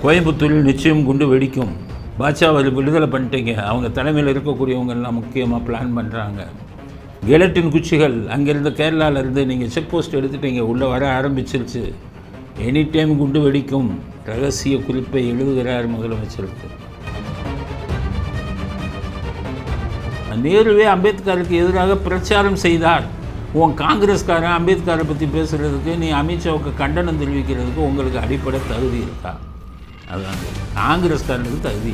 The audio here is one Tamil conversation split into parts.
கோயம்புத்தூரில் நிச்சயம் குண்டு வெடிக்கும். பாட்ஷாவை விடுதலை பண்ணிட்டீங்க. அவங்க தலைமையில் இருக்கக்கூடியவங்கெல்லாம் முக்கியமாக பிளான் பண்ணுறாங்க. கெலட்டின் குச்சிகள் அங்கேருந்து கேரளாவிலேருந்து நீங்கள் செக் போஸ்ட் எடுத்துட்டீங்க, உள்ளே வர ஆரம்பிச்சிருச்சு. எனி டைம் குண்டு வெடிக்கும். ரகசிய குறிப்பை எழுதுகிறார் முதலமைச்சருக்கு. நேருவே அம்பேத்கருக்கு எதிராக பிரச்சாரம் செய்தார். உன் காங்கிரஸ்காரன் அம்பேத்கரை பற்றி பேசுகிறதுக்கு, நீ அமித்ஷாவுக்கு கண்டனம் தெரிவிக்கிறதுக்கு உங்களுக்கு அடிப்படை தகுதி இருக்கா? அதுதான் காங்கிரஸ்காரனுக்கு தகுதி.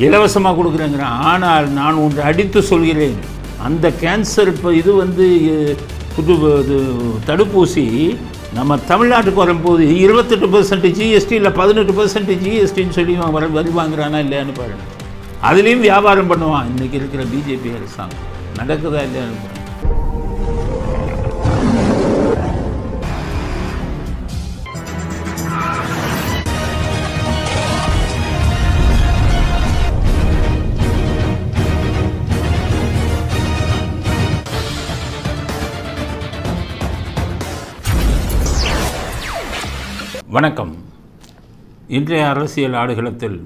இலவசமாக கொடுக்குறேங்கிறான். ஆனால் நான் ஒன்று அடித்து சொல்கிறேன், அந்த கேன்சர் இப்போ புது தடுப்பூசி நம்ம தமிழ்நாட்டுக்கு வரும்போது 28% ஜிஎஸ்டி இல்லை 18% ஜிஎஸ்டின்னு சொல்லி வரி வாங்குறானா இல்லையான்னு பாருங்கள். அதுலேயும் வியாபாரம் பண்ணுவான் இன்றைக்கி இருக்கிற பிஜேபி அரசாங்கம். நடக்குதா இல்லையான்னு பாருங்கள். வணக்கம். இன்றைய அரசியல் ஆடுகளத்தில்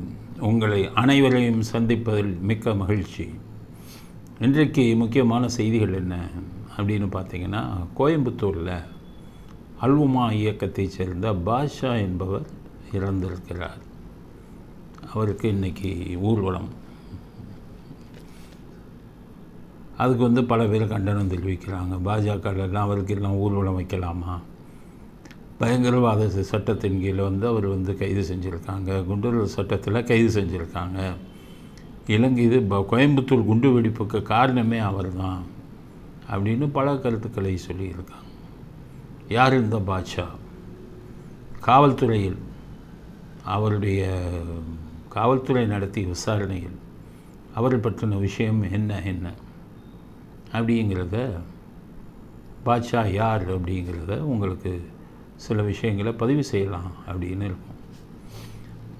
உங்களை அனைவரையும் சந்திப்பதில் மிக்க மகிழ்ச்சி. இன்றைக்கு முக்கியமான செய்திகள் என்ன அப்படின்னு பார்த்தீங்கன்னா, கோயம்புத்தூரில் அல்உமா இயக்கத்தைச் சேர்ந்த பாட்ஷா என்பவர் இறந்திருக்கிறார். அவருக்கு இன்றைக்கி ஊர்வலம். அதுக்கு பல பேர் கண்டனம் தெரிவிக்கிறாங்க. பாஜகலாம் அவருக்கு எல்லாம் ஊர்வலம் வைக்கலாமா? பயங்கரவாத சட்டத்தின் கீழே அவர் கைது செஞ்சுருக்காங்க. குண்டர் சட்டத்தில் கைது செஞ்சுருக்காங்க. இலங்கை கோயம்புத்தூர் குண்டு வெடிப்புக்கு காரணமே அவர் தான் அப்படின்னு பல கருத்துக்களை சொல்லியிருக்காங்க. யார் இந்த பாட்ஷா? காவல்துறையில் அவருடைய காவல்துறை நடத்திய விசாரணையில் அவரை பற்றின விஷயம் என்ன அப்படிங்கிறத, பாட்ஷா யார் அப்படிங்கிறத உங்களுக்கு சில விஷயங்களை பதிவு செய்யலாம் அப்படின்னு இருக்கும்.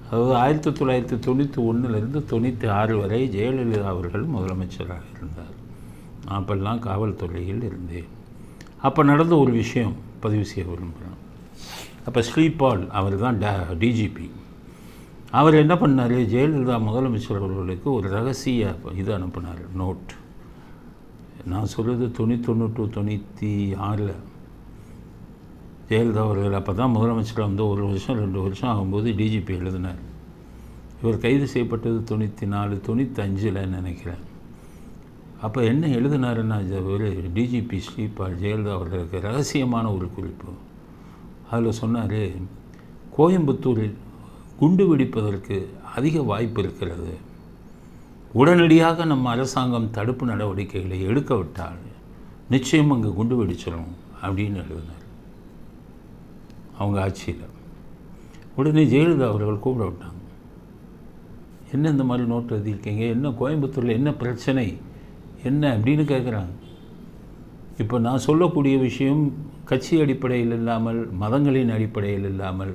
அதாவது 1991 96 வரை ஜெயலலிதா அவர்கள் முதலமைச்சராக இருந்தார். அப்பெல்லாம் காவல்துறையில் இருந்தேன். அப்போ நடந்த ஒரு விஷயம் பதிவு செய்ய விரும்புகிறேன். அப்போ ஸ்ரீபால் அவர் தான் டிஜிபி. அவர் என்ன பண்ணார், ஜெயலலிதா முதலமைச்சர் அவர்களுக்கு ஒரு ரகசிய இது அனுப்பினார், நோட். நான் சொல்கிறது 91 96 ஜெயலலிதா அவர்கள் அப்போ தான் முதலமைச்சராக 1 வருஷம் 2 வருஷம் ஆகும்போது டிஜிபி எழுதினார். இவர் கைது செய்யப்பட்டது 94 95 நினைக்கிறேன். அப்போ என்ன எழுதினாருன்னா, ஒரு டிஜிபி ஸ்ரீபால் ஜெயலலிதா அவர்களுக்கு ரகசியமான ஒரு குறிப்பு. அதில் சொன்னார், கோயம்புத்தூரில் குண்டு வெடிப்பதற்கு அதிக வாய்ப்பு இருக்கிறது. உடனடியாக நம்ம அரசாங்கம் தடுப்பு நடவடிக்கைகளை எடுக்க விட்டால் நிச்சயம் அங்கே குண்டு வெடிச்சிடும் அப்படின்னு எழுதினார். அவங்க ஆட்சியில் உடனே ஜெயலலிதா அவர்கள் கூப்பிட விட்டாங்க. என்ன இந்த மாதிரி நோட்டு எழுதியிருக்கீங்க, என்ன கோயம்புத்தூரில் என்ன பிரச்சனை என்ன அப்படின்னு கேட்குறாங்க. இப்போ நான் சொல்லக்கூடிய விஷயம் கட்சி அடிப்படையில் இல்லாமல், மதங்களின் அடிப்படையில் இல்லாமல்,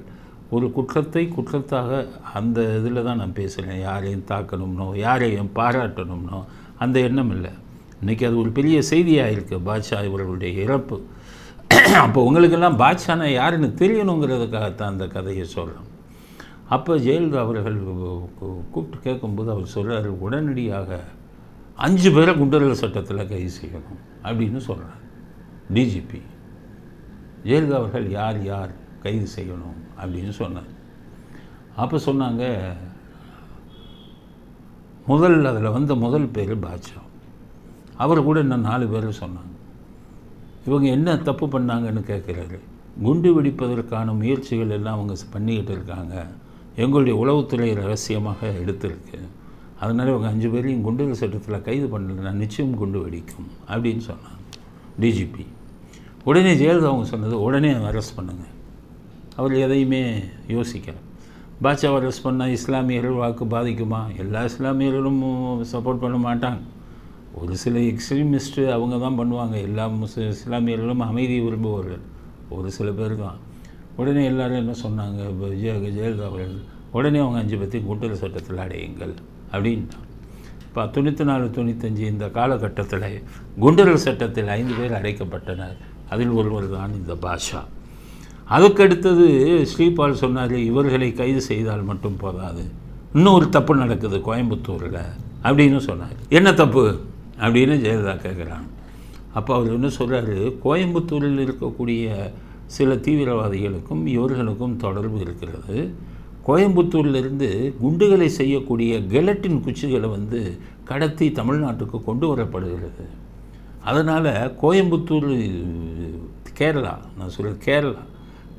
ஒரு குற்றத்தாக அந்த இதில் தான் நான் பேசுகிறேன். யாரையும் தாக்கணும்னோ யாரையும் பாராட்டணும்னோ அந்த எண்ணம் இல்லை. இன்றைக்கி அது ஒரு பெரிய செய்தியாக இருக்குது, பாட்ஷா இவர்களுடைய இறப்பு. அப்போ உங்களுக்கெல்லாம் பாட்ஷானா யாருன்னு தெரியணுங்கிறதுக்காகத்தான் அந்த கதையை சொல்கிறோம். அப்போ ஜெயலலிதா அவர்கள் கூப்பிட்டு கேட்கும்போது அவர் சொல்கிறார், உடனடியாக 5 பேரை குண்டர்கள் சட்டத்தில் கைது செய்யணும் அப்படின்னு சொல்கிறார் டிஜிபி. ஜெயலலிதா அவர்கள் யார் கைது செய்யணும் அப்படின்னு சொன்னார். அப்போ சொன்னாங்க, அதில் முதல் பேர் பாட்ஷா. அவர் கூட இன்னும் 4 பேர் சொன்னாங்க. இவங்க என்ன தப்பு பண்ணாங்கன்னு கேட்குறாரு. குண்டு வெடிப்பதற்கான முயற்சிகள் எல்லாம் அவங்க பண்ணிக்கிட்டு இருக்காங்க. எங்களுடைய உளவுத்துறை ரகசியமாக எடுத்திருக்கு. அதனால் இவங்க 5 பேரையும் குண்டர் சட்டத்தில் கைது பண்ணலைன்னா நிச்சயம் குண்டு வெடிக்கும் அப்படின்னு சொன்னாங்க டிஜிபி. உடனே ஜெயலலிதா அவங்க சொன்னது, உடனே அரெஸ்ட் பண்ணுங்கள். அவர் எதையுமே யோசிக்கல. பாட்ஷாவை அரெஸ்ட் பண்ணால் இஸ்லாமியர்கள் வாக்கு பாதிக்குமா? எல்லா இஸ்லாமியர்களும் சப்போர்ட் பண்ண மாட்டாங்க. ஒரு சில எக்ஸ்ட்ரீமிஸ்ட்டு அவங்க தான் பண்ணுவாங்க. எல்லா இஸ்லாமியர்களும் அமைதி விரும்புவார்கள், ஒரு சில பேர் தான். உடனே எல்லோரும் என்ன சொன்னாங்க, ஜெயலலிதா அவர்கள் உடனே அவங்க 5 பேர்த்தையும் குண்டர் சட்டத்தில் அடையுங்கள் அப்படின்ட்டாங்க. இப்போ 94 95 இந்த காலகட்டத்தில் குண்டர் சட்டத்தில் 5 பேர் அடைக்கப்பட்டனர். அதில் ஒருவர் தான் இந்த பாட்ஷா. அதுக்கடுத்தது ஸ்ரீபால் சொன்னார், இவர்களை கைது செய்தால் மட்டும் போதாது, இன்னொரு தப்பு நடக்குது கோயம்புத்தூரில் அப்படின்னு சொன்னார். என்ன தப்பு அப்படின்னு ஜெயலலிதா கேட்குறாங்க. அப்போ அவர் என்ன சொல்கிறாரு, கோயம்புத்தூரில் இருக்கக்கூடிய சில தீவிரவாதிகளுக்கும் இவர்களுக்கும் தொடர்பு இருக்கிறது. கோயம்புத்தூரிலிருந்து குண்டுகளை செய்யக்கூடிய கெலட்டின் குச்சிகளை கடத்தி தமிழ்நாட்டுக்கு கொண்டு வரப்படுகிறது. அதனால் கோயம்புத்தூர், கேரளா, நான் சொல்கிறேன்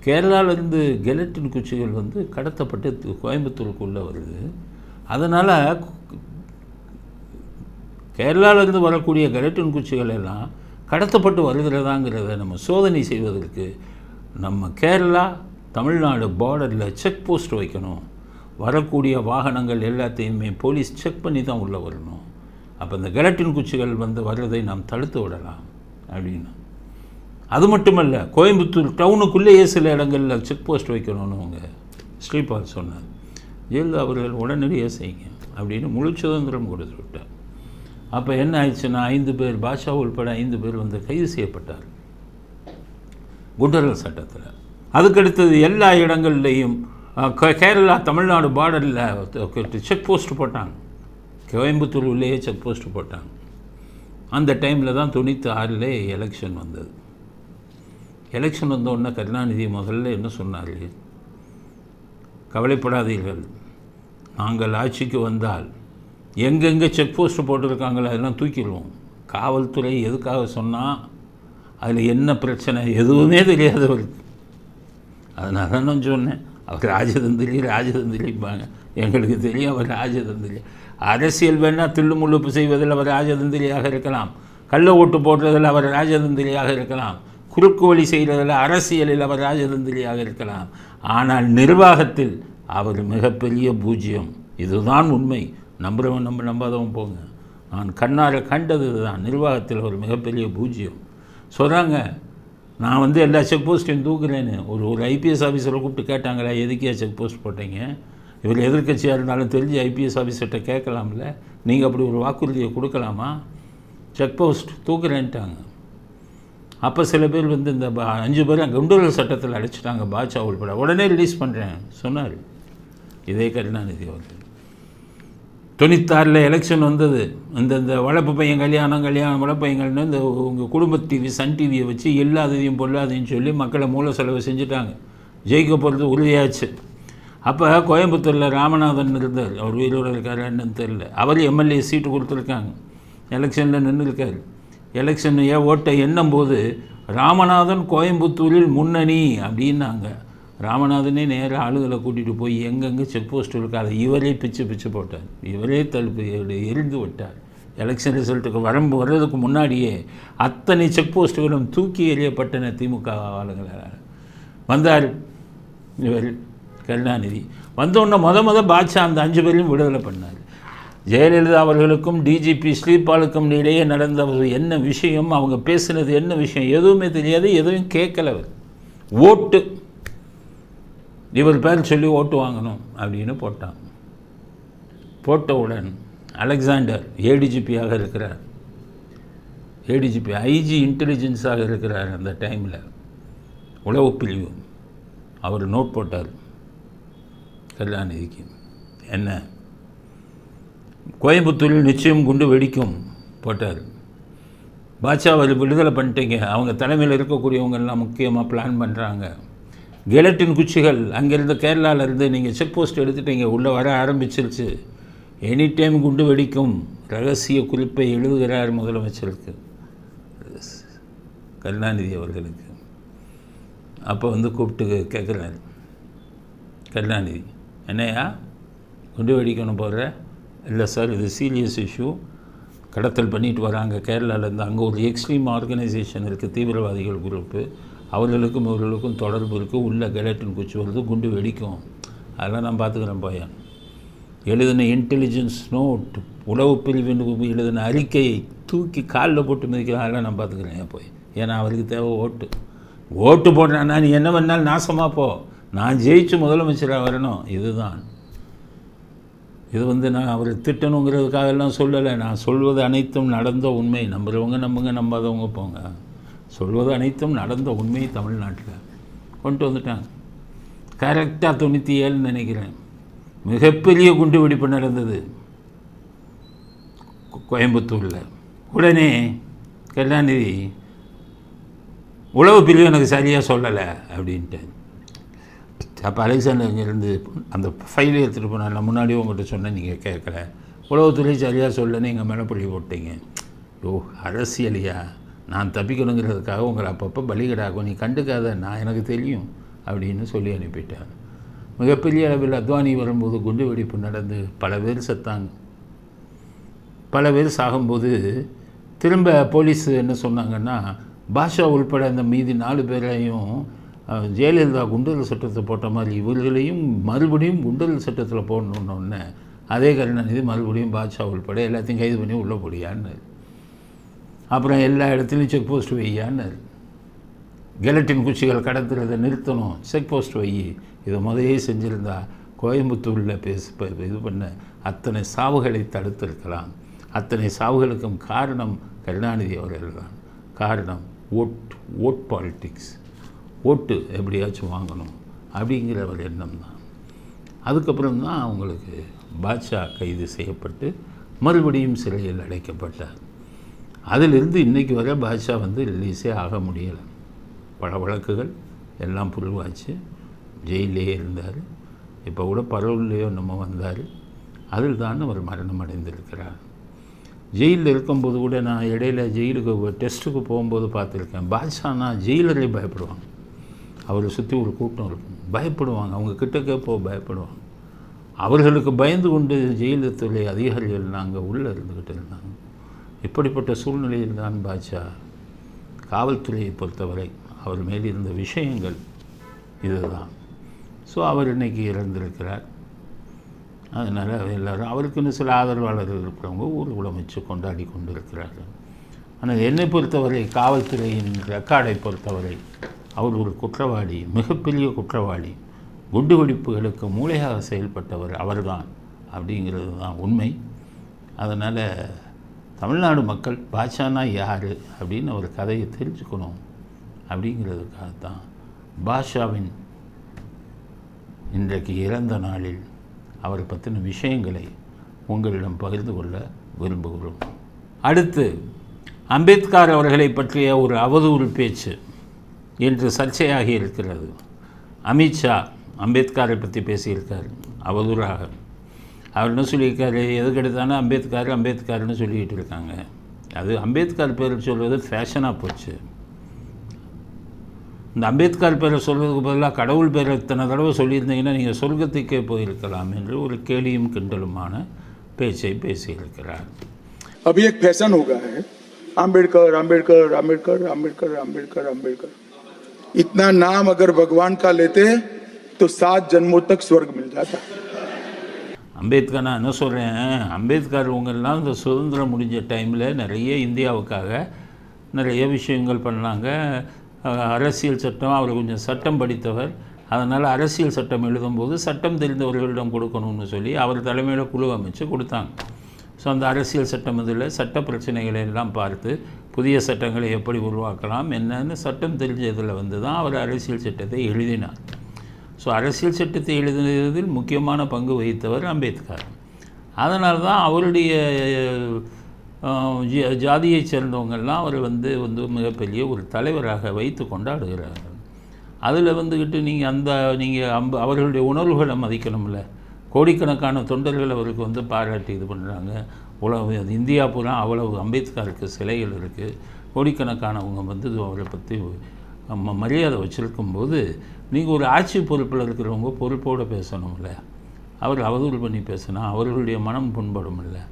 கேரளாவிலேருந்து கெலட்டின் குச்சிகள் கடத்தப்பட்டு கோயம்புத்தூருக்குள்ளே வருது. அதனால் கேரளாவிலேருந்து வரக்கூடிய கெலட்டின் குச்சிகள் எல்லாம் கடத்தப்பட்டு வருகிறதாங்கிறத நம்ம சோதனை செய்வதற்கு நம்ம கேரளா தமிழ்நாடு பார்டரில் செக் போஸ்ட் வைக்கணும். வரக்கூடிய வாகனங்கள் எல்லாத்தையுமே போலீஸ் செக் பண்ணி தான் உள்ளே வரணும். அப்போ இந்த கெலட்டின் குச்சிகள் வர்றதை நாம் தடுத்து விடலாம் அப்படின்னு. அது மட்டுமல்ல, கோயம்புத்தூர் டவுனுக்குள்ளேயே சில இடங்களில் செக் போஸ்ட் வைக்கணும்னு அவங்க ஸ்ரீபால் சொன்னார். ஜெயலலிதா அவர்கள் உடனடியாக செய்யுங்க அப்படின்னு முழு சுதந்திரம் கொடுத்து விட்டார். அப்போ என்ன ஆயிடுச்சுன்னா, 5 பேர், பாஷா உள்பட 5 பேர் கைது செய்யப்பட்டார் குண்டர்கள் சட்டத்தில். அதுக்கடுத்தது எல்லா இடங்கள்லேயும் கேரளா தமிழ்நாடு பார்டரில் செக் போஸ்ட் போட்டாங்க. கோயம்புத்தூர் உள்ளேயே செக் போஸ்ட் போட்டாங்க. அந்த டைமில் தான் 96 எலெக்ஷன் வந்தது. எலெக்ஷன் வந்தோடனே கருணாநிதி முதல்ல என்ன சொன்னார், கவலைப்படாதீர்கள், நாங்கள் ஆட்சிக்கு வந்தால் எங்கெங்கே செக் போஸ்ட் போட்டிருக்காங்களோ அதெல்லாம் தூக்கிடுவோம். காவல்துறை எதுக்காக சொன்னால் அதில் என்ன பிரச்சனை எதுவுமே தெரியாதவருக்கு. அதனால தான் நான் சொன்னேன், அவர் ராஜதந்திரிப்பாங்க, எங்களுக்கு தெரியும் அவர் ராஜதந்திரி. அரசியல் வேணால் தில்லுமுள்ளுப்பு செய்வதில் அவர் ராஜதந்திரியாக இருக்கலாம், கள்ள ஓட்டு போடுறதில் அவர் ராஜதந்திரியாக இருக்கலாம், குறுக்கு வழி செய்கிறதில் அரசியலில் அவர் ராஜதந்திரியாக இருக்கலாம். ஆனால் நிர்வாகத்தில் அவர் மிகப்பெரிய பூஜ்ஜியம். இதுதான் உண்மை. நம்புகிறவன் நம்பாதவன் போங்க. நான் கண்ணால் கண்டது தான். நிர்வாகத்தில் ஒரு மிகப்பெரிய பூஜ்ஜியம். சொல்கிறாங்க, நான் எல்லா செக் போஸ்ட்டையும் தூக்குறேன்னு. ஒரு ஐபிஎஸ் ஆஃபீஸரை கூப்பிட்டு கேட்டாங்களா, எதுக்கே செக் போஸ்ட் போட்டீங்க? இவர் எதிர்க்கட்சியாக இருந்தாலும் தெரிஞ்சு ஐபிஎஸ் ஆஃபீஸர்கிட்ட கேட்கலாம்ல, நீங்கள் அப்படி ஒரு வாக்குறுதியை கொடுக்கலாமா? செக் போஸ்ட் தூக்குறேன்ட்டாங்க. அப்போ சில பேர் இந்த 5 பேர் குண்டர்கள் சட்டத்தில் அடைச்சிட்டாங்க, பாட்சா உள்பட. உடனே ரிலீஸ் பண்ணுறேன் சொன்னார் இதே கருணாநிதி அவர்கள். 96 எலெக்ஷன் வந்தது. இந்த வளர்ப்பு பையன் கல்யாணம் வளர்ப்பையங்கள்னு இந்த உங்கள் குடும்ப டிவி, சன் டிவியை வச்சு இல்லாததையும் பொல்லாதையும் சொல்லி மக்களை மூல செலவு செஞ்சுட்டாங்க. ஜெயிக்க போகிறது உறுதியாச்சு. அப்போ கோயம்புத்தூரில் ராமநாதன் இருந்தார், அவர் உயிரோடு இருக்கார் என்னன்னு தெரியல. அவர் எம்எல்ஏ சீட்டு கொடுத்துருக்காங்க, எலெக்ஷனில் நின்று இருக்கார். எலெக்ஷன் ஓட்டை எண்ணும் போது ராமநாதன் கோயம்புத்தூரில் முன்னணி அப்படின்னாங்க. ராமநாதனே நேராக ஆளுகளை கூட்டிகிட்டு போய் எங்கெங்கே செக் போஸ்ட் இருக்காது இவரே பிச்சு போட்டார், இவரே எரிந்து விட்டார். எலெக்ஷன் ரிசல்ட்டுக்கு வர்றதுக்கு முன்னாடியே அத்தனை செக் போஸ்ட்டுகளும் தூக்கி எறியப்பட்டன திமுக ஆளுங்களால். வந்தார் இவர் கருணாநிதி. வந்தோடனே பாட்சா அந்த 5 பேரையும் விடுதலை பண்ணார். ஜெயலலிதா அவர்களுக்கும் டிஜிபி ஸ்ரீபாலுக்கும் இடையே நடந்த என்ன விஷயம், அவங்க பேசினது என்ன விஷயம் எதுவுமே தெரியாது, எதுவும் கேட்கல. ஓட்டு இவர் பேர் சொல்லி ஓட்டு வாங்கணும் அப்படின்னு போட்டான். போட்டவுடன் அலெக்சாண்டர் ஏடிஜிபியாக இருக்கிறார், ஏடிஜிபி ஐஜி இன்டெலிஜென்ஸாக இருக்கிறார் அந்த டைமில், உளவு பிரிவு. அவர் நோட் போட்டார் கருணாநிதிக்கு, என்ன கோயம்புத்தூரில் நிச்சயம் குண்டு வெடிக்கும் போட்டார். பாட்சா விடுதலை பண்ணிட்டீங்க, அவங்க தலைமையில் இருக்கக்கூடியவங்கெல்லாம் முக்கியமாக பிளான் பண்ணுறாங்க. கெலட்டின் குச்சிகள் அங்கேருந்து கேரளாவிலேருந்து நீங்கள் செக் போஸ்ட் எடுத்துட்டீங்க, உள்ளே வர ஆரம்பிச்சிருச்சு, எனி டைம் குண்டு வெடிக்கும் ரகசிய குறிப்பை எழுதுகிறார் முதலமைச்சருக்கு, கருணாநிதி அவர்களுக்கு. அப்போ கூப்பிட்டு கேட்குறாரு கருணாநிதி, என்னையா குண்டு வெடிக்கணும் போகிற? இல்லை சார், இது சீரியஸ் இஷ்யூ, கடத்தல் பண்ணிட்டு வராங்க கேரளாவிலேருந்து, அங்கே ஒரு எக்ஸ்ட்ரீம் ஆர்கனைசேஷன் இருக்குது, தீவிரவாதிகள் குரூப்பு, அவர்களுக்கும் தொடர்பு இருக்குது, உள்ள கெலட்டின் குச்சி வருது, குண்டு வெடிக்கும், அதெல்லாம் நான் பார்த்துக்கிறேன் பையன். எழுதின இன்டெலிஜென்ஸ் நோட், உளவு பிரிவின் எழுதின அறிக்கையை தூக்கி காலில் போட்டு மிதிக்கிறேன், அதெல்லாம் நான் பார்த்துக்கிறேன் போய். ஏன்னா அவருக்கு தேவை ஓட்டு போடுறேன்னா நீ என்ன பண்ணாலும் நாசமாக போ, நான் ஜெயிச்சு முதலமைச்சராக வரணும். இதுதான் இது நான் அவர் திட்டணுங்கிறதுக்காகலாம் சொல்லலை. நான் சொல்வது அனைத்தும் நடந்த உண்மை. நம்புகிறவங்க நம்புங்க, நம்பாதவங்க போங்க. சொல்வது அனைத்தும் நடந்த உண்மை தமிழ்நாட்டில். கொண்டு வந்துட்டாங்க. கரெக்டாக 97 நினைக்கிறேன், மிகப்பெரிய குண்டு வெடிப்பு நடந்தது கோயம்புத்தூரில். உடனே கருணாநிதி உளவு பிரிவு எனக்கு சரியாக சொல்லலை அப்படின்ட்டு. அப்போ அலெக்சாண்டர் இங்கேருந்து அந்த ஃபைலை எடுத்துகிட்டு போனார். நான் முன்னாடியே உங்கள்கிட்ட சொன்னேன், நீங்கள் கேட்கல. உளவுத்துறை சரியாக சொல்லன்னு எங்கள் மேலே பழி போட்டீங்க. ஓ, அரசியலையா? நான் தப்பிக்கணுங்கிறதுக்காக உங்களை அப்பப்போ பலிகடாகும், நீ கண்டுக்காத, நான் எனக்கு தெரியும் அப்படின்னு சொல்லி அனுப்பிட்டார். மிகப்பெரிய அளவில் அத்வானி வரும்போது குண்டு வெடிப்பு நடந்து பல பேர் செத்தாங்க. பல பேர் சாகும்போது திரும்ப போலீஸ் என்ன சொன்னாங்கன்னா, பாஷா உள்பட அந்த மீதி 4 பேரையும் ஜெயலலிதா குண்டல் சட்டத்தை போட்ட மாதிரி இவர்களையும் மறுபடியும் குண்டல் சட்டத்தில் போடணுன்னொன்னே அதே கருணாநிதி மறுபடியும் பாஷா உள்பட எல்லாத்தையும் கைது பண்ணி உள்ளே போடியான்னு, அப்புறம் எல்லா இடத்துலையும் செக் போஸ்ட் வையான்னு, கெலட்டின் குச்சிகள் கடத்துறதை நிறுத்தணும், செக் போஸ்ட் வை. இதை முதலே செஞ்சுருந்தா கோயம்புத்தூரில் இது பண்ண அத்தனை சாவுகளை தடுத்திருக்கலாம். அத்தனை சாவுகளுக்கும் காரணம் கருணாநிதி அவர்கள் தான். காரணம் ஓட் பாலிட்டிக்ஸ், ஓட்டு எப்படியாச்சும் வாங்கணும் அப்படிங்கிற ஒரு எண்ணம் தான். அதுக்கப்புறம் தான் அவங்களுக்கு பாட்ஷா கைது செய்யப்பட்டு மறுபடியும் சிறையில் அடைக்கப்பட்டார். அதிலிருந்து இன்றைக்கி வரை பாட்ஷா ரிலீஸே ஆக முடியலை. பல வழக்குகள் எல்லாம் புரிவாச்சு, ஜெயிலே இருந்தார். இப்போ கூட பரோல்லையோ நம்ம வந்தார். அதில் தான் அவர் மரணம் அடைந்திருக்கிறார். ஜெயிலில் இருக்கும்போது கூட நான் இடையில ஜெயிலுக்கு டெஸ்ட்டுக்கு போகும்போது பார்த்துருக்கேன். பாட்ஷானா ஜெயிலரே பயப்படுவாங்க. அவரை சுற்றி ஒரு கூட்டம் இருக்கும், பயப்படுவாங்க. அவங்க கிட்டக்கே போக பயப்படுவாங்க. அவர்களுக்கு பயந்து கொண்டு ஜெயிலுத்துறை அதிகாரிகள் நாங்கள் உள்ளே இருந்துக்கிட்டு இருந்தாங்க. இப்படிப்பட்ட சூழ்நிலையில் தான் பாட்ஷா காவல்துறையை பொறுத்தவரை அவர் மேல் இருந்த விஷயங்கள் இதுதான். ஸோ அவர் இன்றைக்கி இறந்திருக்கிறார். அதனால் எல்லோரும் அவருக்குன்னு சில ஆதரவாளர்கள் இருக்கிறவங்க ஊர்வலம் வச்சு கொண்டாடி கொண்டு இருக்கிறார்கள். ஆனால் என்னை பொறுத்தவரை காவல்துறையின் ரெக்கார்டை பொறுத்தவரை அவர் ஒரு குற்றவாளி, மிகப்பெரிய குற்றவாளி. குண்டுவெடிப்புகளுக்கு மூளையாக செயல்பட்டவர் அவர்தான் அப்படிங்கிறது தான் உண்மை. அதனால் தமிழ்நாடு மக்கள் பாட்ஷானா யார் அப்படின்னு ஒரு கதையை தெரிஞ்சுக்கணும் அப்படிங்கிறதுக்காகத்தான் பாட்ஷாவின் இன்றைக்கு இறந்த நாளில் அவரை பற்றின விஷயங்களை உங்களிடம் பகிர்ந்து கொள்ள விரும்புகிறோம். அடுத்து அம்பேத்கர் அவர்களை பற்றிய ஒரு அவதூறு பேச்சு என்று சர்ச்சையாகி இருக்கிறது. அமித்ஷா அம்பேத்கரை பற்றி பேசியிருக்கார் அவதூறாக. அவர் என்ன சொல்லியிருக்காரு, எதுக்கு எடுத்தாலும் அம்பேத்கர்னு சொல்லிக்கிட்டு இருக்காங்க. அது அம்பேத்கர் பேர் சொல்வது ஃபேஷனாக போச்சு. இந்த அம்பேத்கர் பேரை சொல்வதுக்கு பதிலாக கடவுள் பேரை இத்தனை தடவை சொல்லியிருந்தீங்கன்னா நீங்கள் சொர்க்கத்துக்கே போயிருக்கலாம் என்று ஒரு கேலியும் கிண்டலுமான பேச்சை பேசியிருக்கிறார். अभी एक फैशन हो गया है, अम्बेडकर अम्बेडकर अम्बेडकर अम्बेडकर अम्बेडकर अम्बेडकर। इतना नाम अगर भगवान का लेते तो 7 जन्मों तक स्वर्ग मिल जाता। அம்பேத்கர் நான் என்ன சொல்கிறேன், அம்பேத்கர் உங்கள்லாம் இந்த சுதந்திரம் முடிஞ்ச டைமில் நிறைய இந்தியாவுக்காக நிறைய விஷயங்கள் பண்ணாங்க. அரசியல் சட்டம், அவர் கொஞ்சம் சட்டம் படித்தவர். அதனால் அரசியல் சட்டம் எழுதும்போது சட்டம் தெரிந்தவர்களிடம் கொடுக்கணும்னு சொல்லி அவர் தலைமையில் குழு அமைச்சு கொடுத்தாங்க. ஸோ அந்த அரசியல் சட்டம் இதில் சட்ட பிரச்சனைகளை எல்லாம் பார்த்து புதிய சட்டங்களை எப்படி உருவாக்கலாம் என்னன்னு சட்டம் தெரிஞ்சதில் தான் அவர் அரசியல் சட்டத்தை எழுதினார். ஸோ அரசியல் சட்டத்தை எழுதினதில் முக்கியமான பங்கு வகித்தவர் அம்பேத்கர். அதனால தான் அவருடைய ஜாதியை சேர்ந்தவங்கள்லாம் அவர் மிகப்பெரிய ஒரு தலைவராக வைத்து கொண்டாடுகிறார்கள். அதில் நீங்கள் அவர்களுடைய உணர்வுகளை மதிக்கணும்ல. கோடிக்கணக்கான தொண்டர்கள் அவருக்கு பாராட்டி இது பண்ணுறாங்க. இந்தியா பூரா அவ்வளவு அம்பேத்கருக்கு சிலைகள் இருக்குது. கோடிக்கணக்கானவங்க அவரை பற்றி மரியாதை வச்சுருக்கும்போது நீங்கள் ஒரு ஆட்சி பொறுப்பில் இருக்கிறவங்க பொறுப்போடு பேசணும்ல. அவர் அவதூறு பண்ணி பேசினா அவர்களுடைய மனம் புண்படும் இல்லை.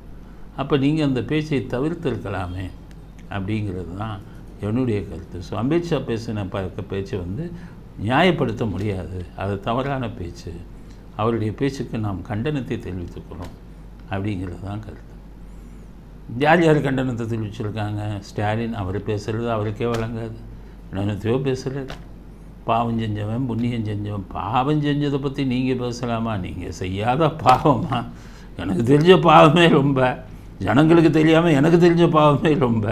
அப்போ நீங்கள் அந்த பேச்சை தவிர்த்திருக்கலாமே அப்படிங்கிறது தான் என்னுடைய கருத்து. ஸோ அம்பேத்கா பேசின பேச்சை நியாயப்படுத்த முடியாது, அது தவறான பேச்சு. அவருடைய பேச்சுக்கு நாம் கண்டனத்தை தெரிவித்துக்கிறோம் அப்படிங்கிறது தான் கருத்து. யார் யார் கண்டனத்தை தெரிவிச்சிருக்காங்க? ஸ்டாலின் அவர் பேசுகிறது அவருக்கே வழங்காது, என்னத்தையோ பேசுகிறது. பாவம் செஞ்சவன் புண்ணியம் செஞ்சவன். பாவம் செஞ்சதை பற்றி நீங்கள் பேசலாமா? நீங்கள் செய்யாத பாவமா? எனக்கு தெரிஞ்ச பாவமே ரொம்ப, ஜனங்களுக்கு தெரியாமல் எனக்கு தெரிஞ்ச பாவமே ரொம்ப,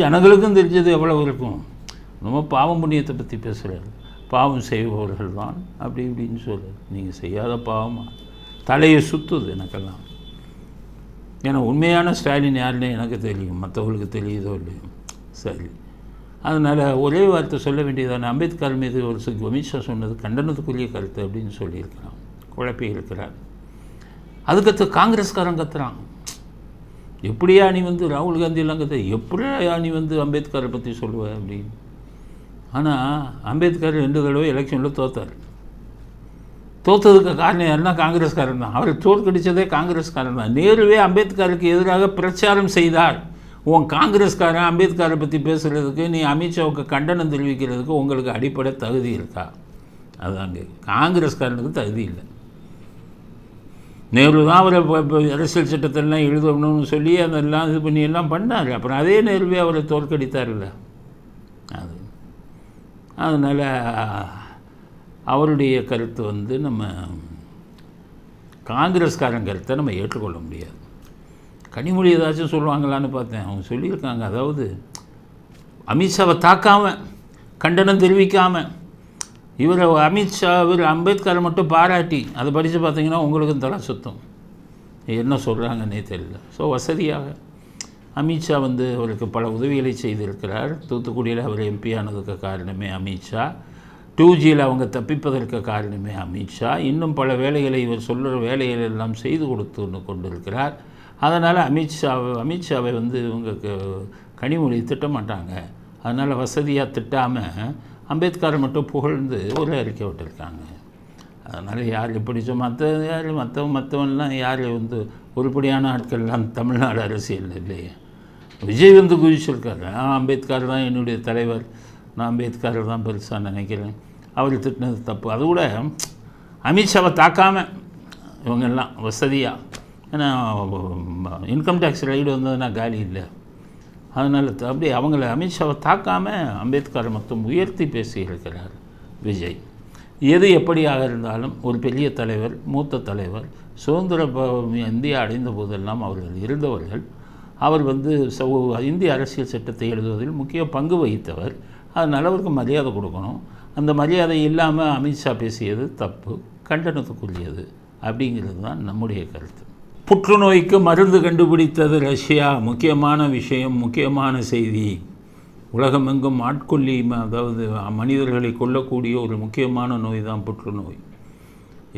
ஜனங்களுக்கும் தெரிஞ்சது எவ்வளோ இருக்கும். நம்ம பாவம் புண்ணியத்தை பற்றி பேசுகிறாரு. பாவம் செய்பவர்கள் தான் அப்படி இப்படின்னு சொல்லு. நீங்கள் செய்யாத பாவமாக தலையை சுற்றுது எனக்கெல்லாம். ஏன்னா உண்மையான ஸ்டாலின் யாருன்னு எனக்கு தெரியும், மற்றவங்களுக்கு தெரியுதோ இல்லையோ. சரி, அதனால் ஒரே வார்த்தை சொல்ல வேண்டியதான, அம்பேத்கர் மீது ஒரு அமித்ஷா சொன்னது கண்டனத்துக்குரிய கருத்து அப்படின்னு சொல்லியிருக்கிறான், குழப்பி இருக்கிறார். அதுக்கடுத்து காங்கிரஸ்காரன் கத்துறான், எப்படியா நீ ராகுல் காந்தியெல்லாம் எப்படியா நீ அம்பேத்கரை பற்றி சொல்லுவ அப்படின்னு. ஆனால் அம்பேத்கர் 2 தடவை எலெக்ஷனில் தோற்றதுக்கு காரணம் யாருன்னா காங்கிரஸ்காரன் தான். அவர் தோற்கடித்ததே காங்கிரஸ்காரன் தான். நேருவே அம்பேத்கருக்கு எதிராக பிரச்சாரம் செய்தார். உன் காங்கிரஸ்காரன் அம்பேத்கரை பற்றி பேசுகிறதுக்கு, நீ அமித்ஷாவுக்கு கண்டனம் தெரிவிக்கிறதுக்கு உங்களுக்கு அடிப்படை தகுதி இருக்கா? அதாங்க, காங்கிரஸ்காரனுக்கு தகுதி இல்லை. நேரு தான் அவரை அரசியல் சட்டத்தெல்லாம் எழுதணும்னு சொல்லி அதெல்லாம் இது பண்ணி எல்லாம் பண்ணார். அப்புறம் அதே நேருவே அவரை தோற்கடித்தார்ல. அதனால் அவருடைய கருத்து நம்ம காங்கிரஸ்காரன் கருத்தை நம்ம ஏற்றுக்கொள்ள முடியாது. கனிமொழி ஏதாச்சும் சொல்லுவாங்களான்னு பார்த்தேன். அவங்க சொல்லியிருக்காங்க, அதாவது அமித்ஷாவை தாக்காமல், கண்டனம் தெரிவிக்காமல், அமித்ஷா அம்பேத்கரை மட்டும் பாராட்டி அதை படித்து பார்த்தீங்கன்னா உங்களுக்கும் தலை சுத்தம். என்ன சொல்கிறாங்கன்னே தெரியல. ஸோ வசதியாக அமித்ஷா அவருக்கு பல உதவிகளை செய்திருக்கிறார். தூத்துக்குடியில் அவர் எம்பி ஆனதுக்கு காரணமே அமித்ஷா. 2Gயில் அவங்க தப்பிப்பதற்கு காரணமே அமித்ஷா. இன்னும் பல வேலைகளை இவர் சொல்கிற வேலைகள் எல்லாம் செய்து கொடுத்து கொண்டிருக்கிறார். அதனால் அமித்ஷாவை இவங்க கனிமொழி திட்டமாட்டாங்க. அதனால் வசதியாக திட்டாமல் அம்பேத்கரை மட்டும் புகழ்ந்து ஒரு அறிக்கை விட்டுருக்காங்க. அதனால் யார் பிடிச்ச மற்றவன்லாம் யார் உருப்படியான ஆட்கள்லாம் தமிழ்நாடு அரசியல் இல்லையே. விஜய் குதிச்சிருக்காரு, அம்பேத்கர் தான் என்னுடைய தலைவர், நான் அம்பேத்கரை தான் பெருசாக நினைக்கிறேன், அவர் திட்டினது தப்பு. அது கூட அமித்ஷாவை தாக்காமல் இவங்கெல்லாம் வசதியாக, ஏன்னா இன்கம் டேக்ஸ் ரைடு வந்ததுன்னா காலி இல்லை. அதனால் அப்படியே அவங்கள அமித்ஷாவை தாக்காமல் அம்பேத்கரை மட்டும் உயர்த்தி பேசியிருக்கிறார் விஜய். எது எப்படியாக இருந்தாலும் ஒரு பெரிய தலைவர், மூத்த தலைவர், சுதந்திர இந்தியா அடைந்த போதெல்லாம் அவர்கள் இருந்தவர்கள். அவர் இந்திய அரசியல் சட்டத்தை எழுதுவதில் முக்கிய பங்கு வகித்தவர். அதனால் அவருக்கு மரியாதை கொடுக்கணும். அந்த மரியாதை இல்லாமல் அமித்ஷா பேசியது தப்பு, கண்டனத்துக்குரியது அப்படிங்கிறது தான் நம்முடைய கருத்து. புற்றுநோய்க்கு மருந்து கண்டுபிடித்தது ரஷ்யா. முக்கியமான விஷயம், முக்கியமான செய்தி. உலகமெங்கும் ஆட்கொல்லி, அதாவது மனிதர்களை கொல்லக்கூடிய ஒரு முக்கியமான நோய் தான் புற்றுநோய்.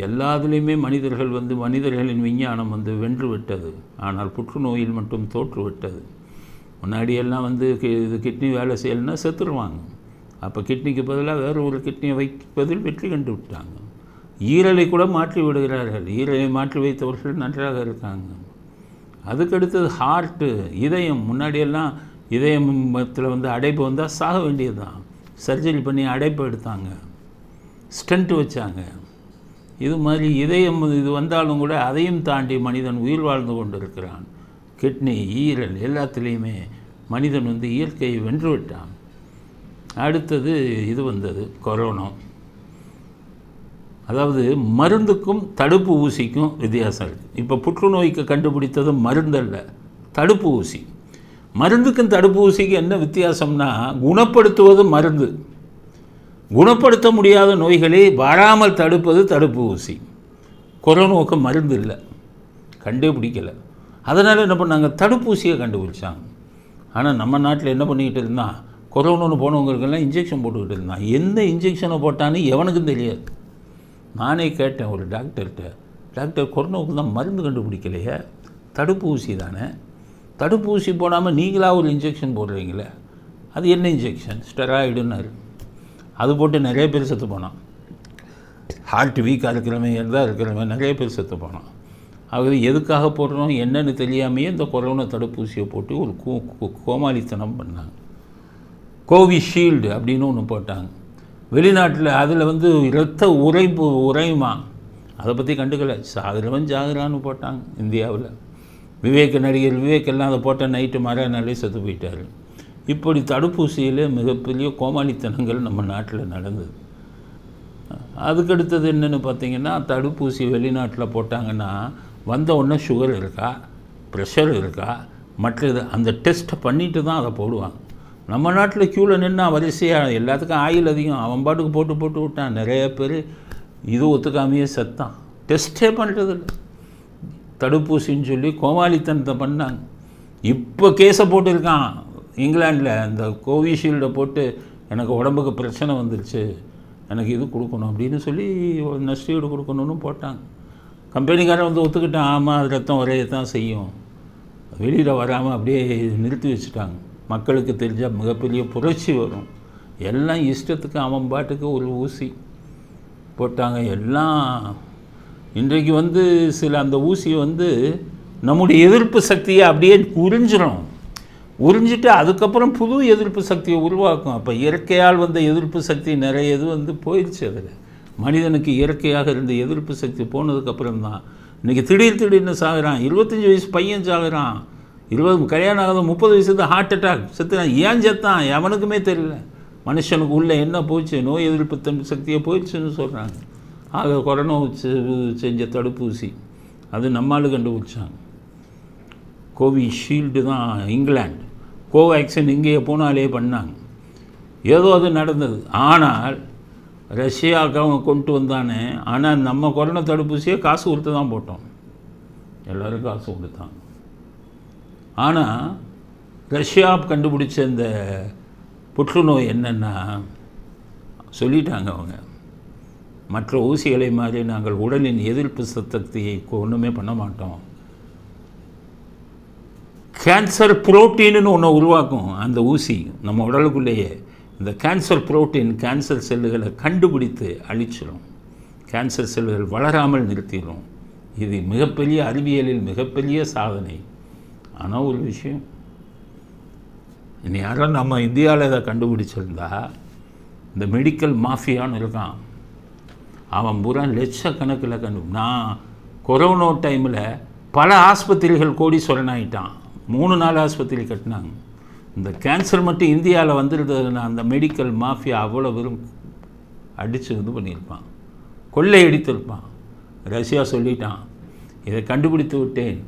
எல்லாத்துலேயுமே மனிதர்கள் மனிதர்களின் விஞ்ஞானம் வென்று விட்டது. ஆனால் புற்றுநோயில் மட்டும் தோற்று விட்டது. முன்னாடியெல்லாம் இது கிட்னி வேலை செய்யலைன்னா செத்துருவாங்க. அப்போ கிட்னிக்கு பதிலாக வேறு ஒரு கிட்னியை வைப்பதில் வெற்றி கண்டு விட்டாங்க. ஈரலை கூட மாற்றி விடுகிறார்கள். ஈரலை மாற்றி வைத்தவர்கள் நன்றாக இருக்காங்க. அதுக்கடுத்தது ஹார்ட்டு, இதயம். முன்னாடியெல்லாம் இதயத்தில் அடைப்பு வந்தால் சாக வேண்டியது தான். சர்ஜரி பண்ணி அடைப்பு எடுத்தாங்க, ஸ்டென்ட் வச்சாங்க. இது மாதிரி இதயம் இது வந்தாலும் கூட அதையும் தாண்டி மனிதன் உயிர் வாழ்ந்து கொண்டு இருக்கிறான். கிட்னி, ஈரல் எல்லாத்துலேயுமே மனிதன் இயற்கையை வென்று விட்டான். அடுத்தது இது வந்தது கொரோனா. அதாவது மருந்துக்கும் தடுப்பு ஊசிக்கும் வித்தியாசம் இருக்குது. இப்போ புற்றுநோய்க்கு கண்டுபிடித்தது மருந்தல்ல, தடுப்பு ஊசி. மருந்துக்கும் தடுப்பு ஊசிக்கு என்ன வித்தியாசம்னா, குணப்படுத்துவது மருந்து, குணப்படுத்த முடியாத நோய்களை வராமல் தடுப்பது தடுப்பு ஊசி. கொரோனாவுக்கு மருந்து இல்லை, கண்டுபிடிக்கலை. அதனால் என்ன பண்ணாங்க, தடுப்பூசியை கண்டுபிடிச்சாங்க. ஆனால் நம்ம நாட்டில் என்ன பண்ணிக்கிட்டு இருந்தான், கொரோனான்னு போனவங்களுக்கெல்லாம் இன்ஜெக்ஷன் போட்டுக்கிட்டு இருந்தான். எந்த இன்ஜெக்ஷனை போட்டான்னு எவனுக்கும் தெரியாது. நானே கேட்டேன் ஒரு டாக்டர்கிட்ட, டாக்டர் கொரோனாவுக்கு தான் மருந்து கண்டுபிடிக்கலையே, தடுப்பு ஊசி தானே, தடுப்பு ஊசி போடாமல் நீங்களாக ஒரு இன்ஜெக்ஷன் போடுறீங்களே, அது என்ன இன்ஜெக்ஷன், ஸ்டெராய்டுன்னாரு. அது போட்டு நிறைய பேர் செத்து போனான். ஹார்ட் வீக்காக இருக்கிறவன் தான் இருக்கிறவன் நிறைய பேர் செத்து போனான். அது எதுக்காக போடுறோம் என்னன்னு தெரியாமையே இந்த கொரோனா தடுப்பூசியை போட்டு ஒரு கோமாளித்தனம் பண்ணாங்க. கோவிஷீல்டு அப்படின்னு ஒன்று போட்டாங்க வெளிநாட்டில். அதில் இரத்த உறையுமா, அதை பற்றி கண்டுக்கலை, சாகிறவன் ஜாகிறான்னு போட்டாங்க. இந்தியாவில் நடிகர் விவேக் எல்லாம் அதை போட்ட நைட்டு மறுநாளே செத்து போயிட்டார். இப்படி தடுப்பூசியில் மிகப்பெரிய கோமாளித்தனங்கள் நம்ம நாட்டில் நடந்தது. அதுக்கடுத்தது என்னென்னு பார்த்திங்கன்னா, தடுப்பூசி வெளிநாட்டில் போட்டாங்கன்னா வந்த உடனே சுகர் இருக்கா, ப்ரெஷர் இருக்கா, மற்றது அந்த டெஸ்ட்டை பண்ணிட்டு தான் அதை போடுவாங்க. நம்ம நாட்டில் க்யூவில் நின்னா வரிசையாக எல்லாத்துக்கும் ஆயில் அதிகம், அவன் பாட்டுக்கு போட்டு விட்டான். நிறைய பேர் இது ஒத்துக்காமையே செத்தான். டெஸ்ட்டே பண்ணுறதில்ல. தடுப்பூசின்னு சொல்லி கோமாளித்தனத்தை பண்ணாங்க. இப்போ கேஸை போட்டிருக்கான் இங்கிலாண்டில். அந்த கோவிஷீல்டை போட்டு எனக்கு உடம்புக்கு பிரச்சனை வந்துருச்சு, எனக்கு இது கொடுக்கணும் அப்படின்னு சொல்லி நஷ்டஈடு கொடுக்கணும்னு போட்டாங்க. கம்பெனிக்காரன் வந்து ஒத்துக்கிட்டான், ஆமாம் அது ரத்தம் ஒரே தான் செய்யும், வெளியில் வராமல் அப்படியே நிறுத்தி வச்சுட்டாங்க. மக்களுக்கு தெரிஞ்சால் மிகப்பெரிய புரட்சி வரும். எல்லாம் இஷ்டத்துக்கு அவன் பாட்டுக்கு ஒரு ஊசி போட்டாங்க எல்லாம். இன்றைக்கு வந்து சில அந்த ஊசியை வந்து நம்முடைய எதிர்ப்பு சக்தியை அப்படியே உறிஞ்சிட்டு அதுக்கப்புறம் புது எதிர்ப்பு சக்தியை உருவாக்கும். அப்போ இயற்கையால் வந்த எதிர்ப்பு சக்தி நிறைய இது வந்து போயிடுச்சு. அதில் மனிதனுக்கு இயற்கையாக இருந்த எதிர்ப்பு சக்தி போனதுக்கப்புறம் தான் இன்றைக்கி திடீர்னு சாகுறான். 25 வயசு பையன் சாகுறான், 20 கல்யாணம் ஆகாத 30 வயசு தான் ஹார்ட் அட்டாக் செத்துறான். ஏன் செத்தான் எவனுக்குமே தெரியல. மனுஷனுக்கு உள்ளே என்ன போச்சு, நோய் எதிர்ப்பு சக்தியை போயிடுச்சுன்னு சொல்கிறாங்க. ஆக கொரோனா செஞ்ச தடுப்பூசி அது நம்மால் கண்டுபிடிச்சாங்க. கோவிஷீல்டு தான் இங்கிலாந்து, கோவேக்சின் இங்கேயே போனாலே பண்ணாங்க. ஏதோ அது நடந்தது. ஆனால் ரஷ்யாவுக்கு அவங்க கொண்டு வந்தானே. ஆனால் நம்ம கொரோனா தடுப்பூசியை காசு கொடுத்து தான் போட்டோம், எல்லோரும் காசு கொடுத்தாங்க. ஆனால் ரஷ்யா கண்டுபிடிச்ச இந்த புற்றுநோய் என்னென்னா சொல்லிட்டாங்க அவங்க, மற்ற ஊசிகளை மாதிரி நாங்கள் உடலின் எதிர்ப்பு சக்தியை ஒன்றுமே பண்ண மாட்டோம், கேன்சர் புரோட்டீன்னு ஒன்று உருவாக்கும் அந்த ஊசி நம்ம உடலுக்குள்ளேயே. இந்த கேன்சர் புரோட்டீன் கேன்சர் செல்லுகளை கண்டுபிடித்து அழிச்சிடும், கேன்சர் செல்லுகள் வளராமல் நிறுத்திடும். இது மிகப்பெரிய அறிவியலில் மிகப்பெரிய சாதனை. ஆனால் ஒரு விஷயம், இனி யாரும் நம்ம இந்தியாவில் இதை கண்டுபிடிச்சிருந்தா, இந்த மெடிக்கல் மாஃபியான்னு இருக்கான், அவன் பூரா லட்சக்கணக்கில் நான் கொரோனா டைமில் பல ஆஸ்பத்திரிகள் கோடீஸ்வரன் ஆகிட்டான். 3-4 ஆஸ்பத்திரி கட்டினாங்க. இந்த கேன்சர் மட்டும் இந்தியாவில் வந்துருந்ததுன்னா அந்த மெடிக்கல் மாஃபியா அவ்வளோ வெறும் அடித்து இது பண்ணியிருப்பான், கொள்ளையடித்திருப்பான். ரஷ்யா சொல்லிட்டான், இதை கண்டுபிடித்து விட்டேன்,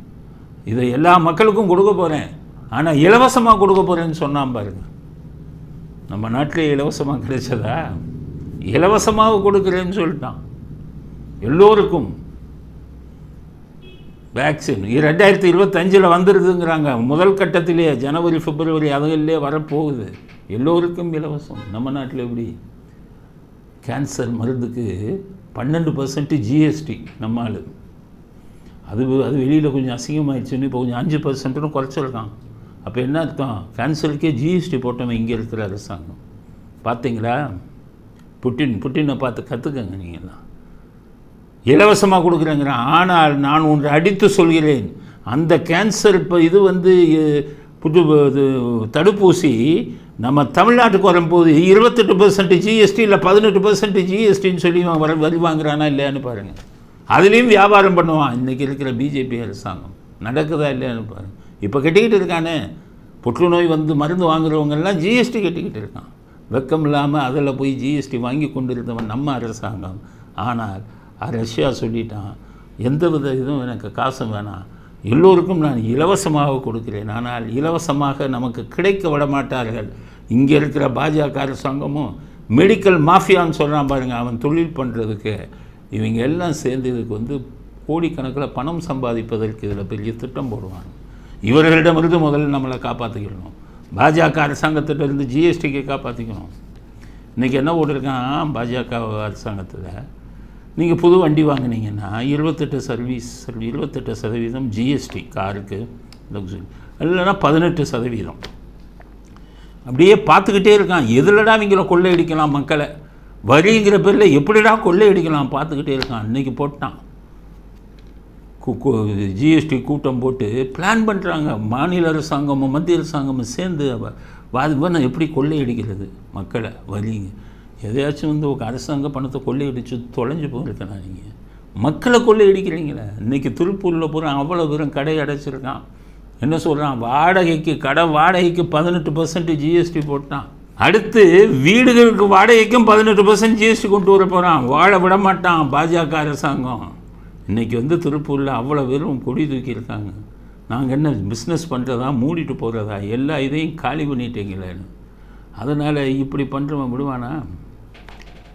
இதை எல்லா மக்களுக்கும் கொடுக்க போகிறேன், ஆனால் இலவசமாக கொடுக்க போகிறேன்னு சொன்னான் பாருங்க. நம்ம நாட்டிலே இலவசமாக கிடைச்சதா? இலவசமாக கொடுக்குறேன்னு சொல்லிட்டான் எல்லோருக்கும். வேக்சின் 2025 வந்துடுதுங்கிறாங்க. முதல் கட்டத்திலே ஜனவரி பிப்ரவரி அதுகளிலே வரப்போகுது. எல்லோருக்கும் இலவசம். நம்ம நாட்டில் எப்படி கேன்சர் மருந்துக்கு 12% ஜிஎஸ்டி நம்மால். அது வெளியில் கொஞ்சம் அசிங்கமாகிடுச்சுன்னு இப்போ கொஞ்சம் 5%ன்னு குறைச்சிருக்கான். அப்போ என்ன அர்த்தம்? கேன்சருக்கே ஜிஎஸ்டி போட்டவன் இங்கே இருக்கிற அரசாங்கம். பார்த்தீங்களா? புட்டினை பார்த்து கற்றுக்கங்க நீங்கள்லாம். இலவசமாக கொடுக்குறேங்கிறான். ஆனால் நான் ஒன்று அடித்து சொல்கிறேன், அந்த கேன்சர் இப்போ இது வந்து தடுப்பூசி நம்ம தமிழ்நாட்டுக்கு வரும்போது 28% ஜிஎஸ்டி இல்லை 18% ஜிஎஸ்டின்னு சொல்லி வரி வாங்குறானா இல்லையான்னு பாருங்கள். அதுலேயும் வியாபாரம் பண்ணுவான் இன்றைக்கி இருக்கிற பிஜேபி அரசாங்கம். நடக்குதா இல்லையான்னு பாருங்கள். இப்போ கட்டிக்கிட்டு இருக்கானே, புற்றுநோய் வந்து மருந்து வாங்குறவங்கெல்லாம் ஜிஎஸ்டி கட்டிக்கிட்டு இருக்கான். வெக்கம் இல்லாமல் அதில் போய் ஜிஎஸ்டி வாங்கி கொண்டு இருந்தவன் நம்ம அரசாங்கம். ஆனால் ரஷ்யா சொல்லிட்டான், எந்த வித இதுவும் எனக்கு காசு வேணாம், எல்லோருக்கும் நான் இலவசமாக கொடுக்கிறேன். ஆனால் இலவசமாக நமக்கு கிடைக்க விட மாட்டார்கள். இங்கே இருக்கிற பாஜக அரசாங்கமும் மெடிக்கல் மாஃபியான்னு சொல்கிறான் பாருங்கள், அவன் தொழில் பண்ணுறதுக்கு இவங்க எல்லாம் சேர்ந்து இதுக்கு வந்து கோடிக்கணக்கில் பணம் சம்பாதிப்பதற்கு இதில் பெரிய திட்டம் போடுவாங்க. இவர்களிடமிருந்து முதல்ல நம்மளை காப்பாற்றிக்கணும். பாஜக அரசாங்கத்திலிருந்து ஜிஎஸ்டிக்கு காப்பாற்றிக்கணும். இன்றைக்கி என்ன போட்டிருக்கான் பாஜக அரசாங்கத்தில், நீங்கள் புது வண்டி வாங்கினீங்கன்னா 28% ஜிஎஸ்டி காருக்கு, இல்லைன்னா 18%. அப்படியே பார்த்துக்கிட்டே இருக்கான். எதுலடா இவங்கள கொள்ளையடிக்கலாம் மக்களை, வரிங்கிற பேரில் எப்படிடா கொள்ளையடிக்கலாம் பார்த்துக்கிட்டே இருக்கான். இன்றைக்கி போட்டான் ஜிஎஸ்டி கூட்டம் போட்டு பிளான் பண்ணுறாங்க. மாநில அரசாங்கமும் மத்திய அரசாங்கமும் சேர்ந்து வாதிபம் எப்படி கொள்ளையடிக்கிறது மக்களை, வரிங்க எதையாச்சும் வந்து ஒரு அரசாங்க பணத்தை கொள்ளையடிச்சு தொலைஞ்சு போயிருக்கேன். நீங்கள் மக்களை கொள்ளையடிக்கிறீங்களே. இன்றைக்கி திருப்பூரில் போகிறான், அவ்வளோ தூரம் கடை அடைச்சிருக்கான். என்ன சொல்கிறான், வாடகைக்கு கடை வாடகைக்கு 18% ஜிஎஸ்டி போட்டான். அடுத்து வீடுகளுக்கு வாடகைக்கும் 18% ஜிஎஸ்டி கொண்டு வர போகிறான். வாழ விட மாட்டான் பாஜக அரசாங்கம். இன்றைக்கி வந்து திருப்பூரில் அவ்வளோ பேரும் கொடி தூக்கியிருக்காங்க. நாங்கள் என்ன பிஸ்னஸ் பண்ணுறதா மூடிட்டு போகிறதா, எல்லா இதையும் காலி பண்ணிட்டீங்களேன்னு. அதனால் இப்படி பண்ணுறவன் விடுவானா?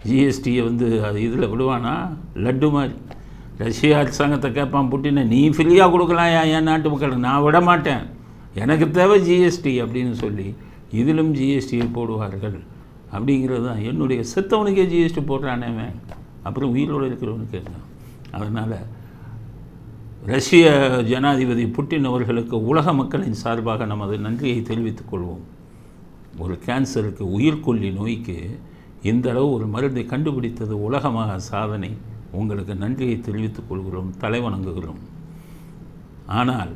ஜிஎஸ்டியை அது இதில் விடுவானா? லட்டு மாதிரி. ரஷ்ய அரசாங்கத்தை கேட்பான் புட்டினை, நீ ஃப்ரீயாக கொடுக்கலாம் என் நாட்டு மக்களுக்கு, நான் விட மாட்டேன், எனக்கு தேவை ஜிஎஸ்டி அப்படின்னு சொல்லி இதிலும் ஜிஎஸ்டியை போடுவார்கள். அப்படிங்கிறது தான் என்னுடைய செத்தவனுக்கே ஜிஎஸ்டி போடுறானேவன், அப்புறம் உயிரோடு இருக்கிறவனுக்கு என்ன? அதனால் ரஷ்ய ஜனாதிபதி புட்டின் அவர்களுக்கு உலக மக்களின் சார்பாக நமது நன்றியை தெரிவித்துக் கொள்வோம். ஒரு கேன்சருக்கு, உயிர்கொல்லி நோய்க்கு இந்த அளவு ஒரு மருந்தை கண்டுபிடித்தது உலகமாக சாதனை. உங்களுக்கு நன்றியை தெரிவித்துக் கொள்கிறோம், தலைவணங்குகிறோம். ஆனால்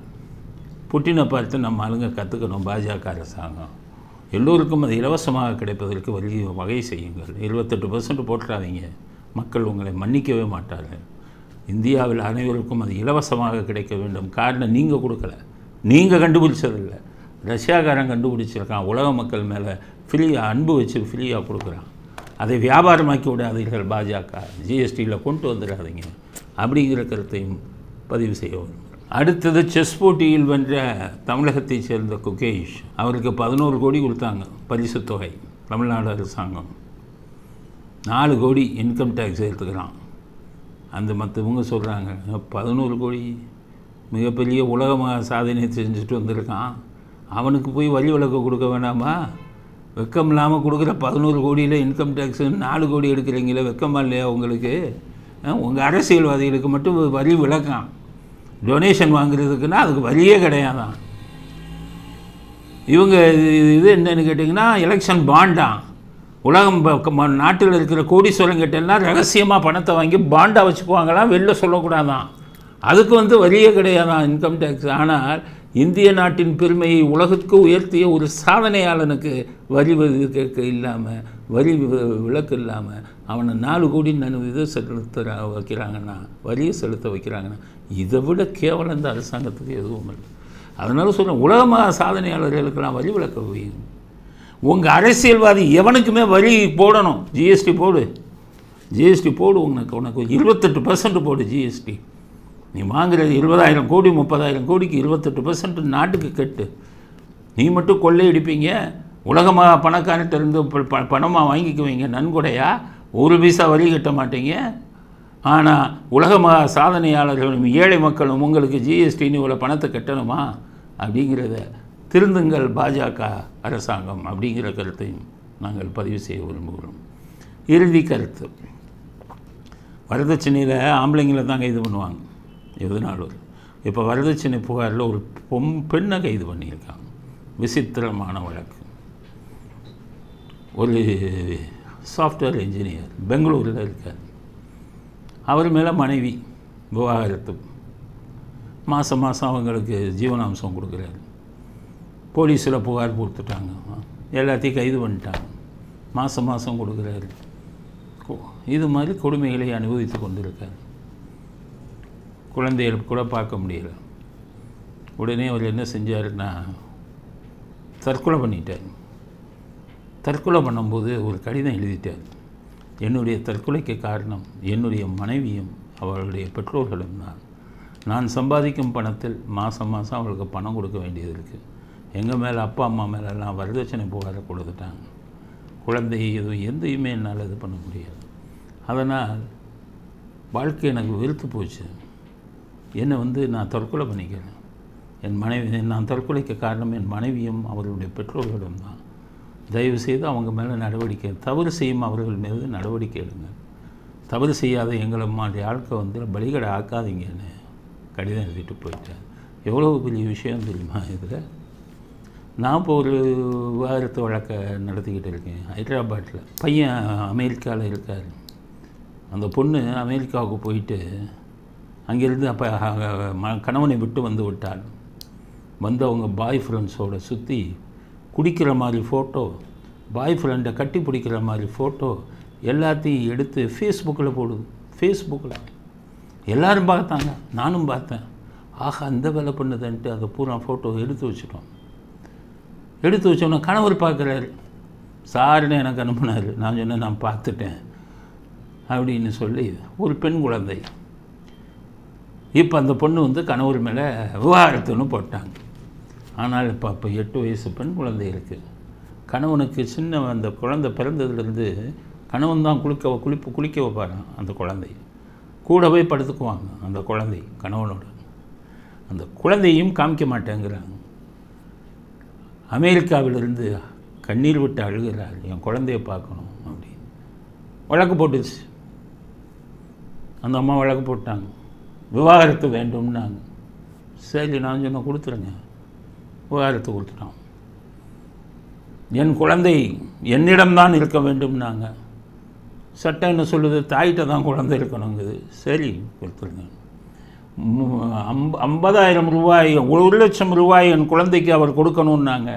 புட்டினை பார்த்து நம்ம ஆளுங்க கற்றுக்கணும். பாஜக அரசாங்கம் எல்லோருக்கும் அது இலவசமாக கிடைப்பதற்கு வகை செய்யுங்கள். 28% போட்டுறாதீங்க, மக்கள் உங்களை மன்னிக்கவே மாட்டார்கள். இந்தியாவில் அனைவருக்கும் அது இலவசமாக கிடைக்க வேண்டும். காரணம் நீங்கள் கொடுக்கல, நீங்கள் கண்டுபிடிச்சதில்லை, ரஷ்யாக்காரன் கண்டுபிடிச்சிருக்கான். உலக மக்கள் மேலே ஃப்ரீயாக அன்பு வச்சு ஃப்ரீயாக கொடுக்குறான். அதை வியாபாரமாக்கி விடாதீர்கள். பாஜக ஜிஎஸ்டியில் கொண்டு வந்துடாதீங்க அப்படிங்கிற கருத்தையும் பதிவு செய்ய வேண்டும். அடுத்தது செஸ் போட்டியில் வென்ற தமிழகத்தைச் சேர்ந்த குகேஷ், அவருக்கு 11 கோடி கொடுத்தாங்க பரிசு தொகை. தமிழ்நாடு அரசாங்கம் 4 கோடி இன்கம் டேக்ஸ் எடுத்துக்கிறான். அந்த மற்றவங்க சொல்கிறாங்க 11 கோடி மிகப்பெரிய உலகமாக சாதனை செஞ்சுட்டு வந்திருக்கான், அவனுக்கு போய் வரி விலக்கு கொடுக்க வேண்டாமா? வெக்கம் இல்லாமல் கொடுக்குற 11 கோடியில் இன்கம் டேக்ஸு 4 கோடி எடுக்கிறீங்களே, வெக்கமாக இல்லையா உங்களுக்கு? உங்கள் அரசியல்வாதிகளுக்கு மட்டும் வரி விலக்கான். டொனேஷன் வாங்குறதுக்குன்னா அதுக்கு வரியே கிடையாதான். இவங்க இது என்னன்னு கேட்டிங்கன்னா எலெக்ஷன் பாண்டாம். உலகம் நாட்டில் இருக்கிற கோடீஸ்வரம் கிட்டெல்லாம் ரகசியமாக பணத்தை வாங்கி பாண்டாக வச்சுக்குவாங்களாம், வெளில சொல்லக்கூடாதான். அதுக்கு வரியே கிடையாதான் இன்கம் டேக்ஸ். ஆனால் இந்திய நாட்டின் பெருமையை உலகத்துக்கு உயர்த்திய ஒரு சாதனையாளனுக்கு வரி இல்லாமல், வரி விலக்கு இல்லாமல் அவனை 4 கோடி இதை செலுத்த வைக்கிறாங்கன்னா, வரியை செலுத்த வைக்கிறாங்கன்னா, இதை விட கேவலம் இந்த அரசாங்கத்துக்கு எதுவும் இல்லை. அதனால சொல்கிறேன், உலகமாக சாதனையாளர்களுக்கெல்லாம் வரி விலக்க வையும். உங்கள் அரசியல்வாதி எவனுக்குமே வரி போடணும். ஜிஎஸ்டி போடு, ஜிஎஸ்டி போடு, உனக்கு 28% போடு ஜிஎஸ்டி. நீ வாங்குற 20,000 கோடி 30,000 கோடிக்கு 28% நாட்டுக்கு கட்டு. நீ மட்டும் கொள்ளையடிப்பீங்க, உலகமாக பணக்காரர்கிட்ட இருந்து பணமாக வாங்கிக்குவீங்க நன்கொடையா, 1 பைசா வரி கட்ட மாட்டீங்க. ஆனால் உலகமாக சாதனையாளர்களும் ஏழை மக்களும் உங்களுக்கு ஜிஎஸ்டின்னு இவ்வளோ பணத்தை கட்டணுமா அப்படிங்கிறத திருந்துங்கள் பாஜக அரசாங்கம் அப்படிங்கிற கருத்தையும் நாங்கள் பதிவு செய்ய விரும்புகிறோம். இறுதி கருத்து, வரதட்சணையில் ஆம்பளைங்களை தான் கைது பண்ணுவாங்க எதுனாலும். இப்போ வரதட்சணை புகாரில் ஒரு பெண்ணை கைது பண்ணியிருக்காங்க. விசித்திரமான வழக்கு. ஒரு சாஃப்ட்வேர் இன்ஜினியர் பெங்களூரில் இருக்கார். அவர் மேலே மனைவி விவாகரத்து, மாதம் அவங்களுக்கு ஜீவனாம்சம் கொடுக்குறாரு. போலீஸில் புகார் கொடுத்துட்டாங்க, எல்லாத்தையும் கைது பண்ணிட்டாங்க. மாதம் கொடுக்குறாரு. இது மாதிரி கொடுமைகளை அனுபவித்து கொண்டிருக்கார். குழந்தைகள் கூட பார்க்க முடியல. உடனே அவர் என்ன செஞ்சாருன்னா தற்கொலை பண்ணிட்டார். தற்கொலை பண்ணும்போது ஒரு கடிதம் எழுதிட்டார். என்னுடைய தற்கொலைக்கு காரணம் என்னுடைய மனைவியும் அவளுடைய பெற்றோர்களும் தான். நான் சம்பாதிக்கும் பணத்தில் மாதம் அவளுக்கு பணம் கொடுக்க வேண்டியது இருக்குது. எங்கள் மேலே அப்பா அம்மா மேலெல்லாம் வரதட்சணை புகாரை கொடுத்துட்டாங்க. குழந்தை எதுவும் எந்தையுமே என்னால் இது பண்ண முடியாது. அதனால் வாழ்க்கை எனக்கு வெறுத்து போச்சு. என்னை நான் தற்கொலை பண்ணிக்கிறேன். என் மனைவி, நான் தற்கொலைக்கு காரணம் என் மனைவியும் அவர்களுடைய பெற்றோர்களும் தான். தயவுசெய்து அவங்க மேலே நடவடிக்கை, தவறு செய்யும் அவர்கள் மீது நடவடிக்கை எடுங்க. தவறு செய்யாத எங்களை மாதிரி ஆட்களை பலிகடை ஆக்காதீங்கன்னு கடிதம் எழுதிட்டு போயிட்டேன். எவ்வளோ பெரிய விஷயம் தெரியுமா இதில்? நான் இப்போ ஒரு விவாகரத்து வழக்கை நடத்திக்கிட்டு இருக்கேன் ஹைதராபாத்தில். பையன் அமெரிக்காவில் இருக்கார். அந்த பொண்ணு அமெரிக்காவுக்கு போயிட்டு அங்கேருந்து அப்போ கணவனை விட்டு வந்து விட்டாள். வந்து அவங்க பாய் ஃப்ரெண்ட்ஸோடு சுற்றி குடிக்கிற மாதிரி ஃபோட்டோ, பாய் ஃப்ரெண்டை கட்டி பிடிக்கிற மாதிரி ஃபோட்டோ எல்லாத்தையும் எடுத்து ஃபேஸ்புக்கில் போடுது. ஃபேஸ்புக்கில் எல்லோரும் பார்த்தாங்க, நானும் பார்த்தேன். ஆஹா, அந்த வேலை பண்ணுதுன்ட்டு அதை பூரா ஃபோட்டோ எடுத்து வச்சுட்டோம். எடுத்து வச்சோன்னா கணவர் பார்க்குறாரு. சாருன்னு எனக்கு அனுப்புனார். நான் சொன்னேன், நான் பார்த்துட்டேன் அப்படின்னு சொல்லி. ஒரு பெண் குழந்தை. இப்போ அந்த பொண்ணு கணவர் மேலே விவாகரத்துன்னு போட்டாங்க. ஆனால் இப்போ 8 வயசு பெண் குழந்தை இருக்குது. கணவனுக்கு சின்ன அந்த குழந்தை பிறந்ததுலேருந்து கணவன் தான் குளிக்க வைப்பாரான் அந்த குழந்தை. கூடவே படுத்துக்குவாங்க அந்த குழந்தை கணவனோட. அந்த குழந்தையும் காமிக்க மாட்டேங்கிறாங்க. அமெரிக்காவிலிருந்து கண்ணீர் விட்டு அழுகிறார், என் குழந்தைய பார்க்கணும் அப்படின்னு. வழக்கு போட்டுச்சு. அந்த அம்மா வழக்கு போட்டாங்க, விவாகரத்து வேண்டும்னாங்க. சரி, நான் சொன்ன கொடுத்துருங்க. விவாகரத்து கொடுத்துட்டோம். என் குழந்தை என்னிடம்தான் இருக்க வேண்டும்னாங்க. சட்டம் என்ன சொல்லுது? தாயிட்ட தான் குழந்தை இருக்கணுங்குது. சரி, கொடுத்துருங்க. 50,000 ரூபாய், 1 லட்சம் ரூபாய் என் குழந்தைக்கு அவர் கொடுக்கணுன்னாங்க.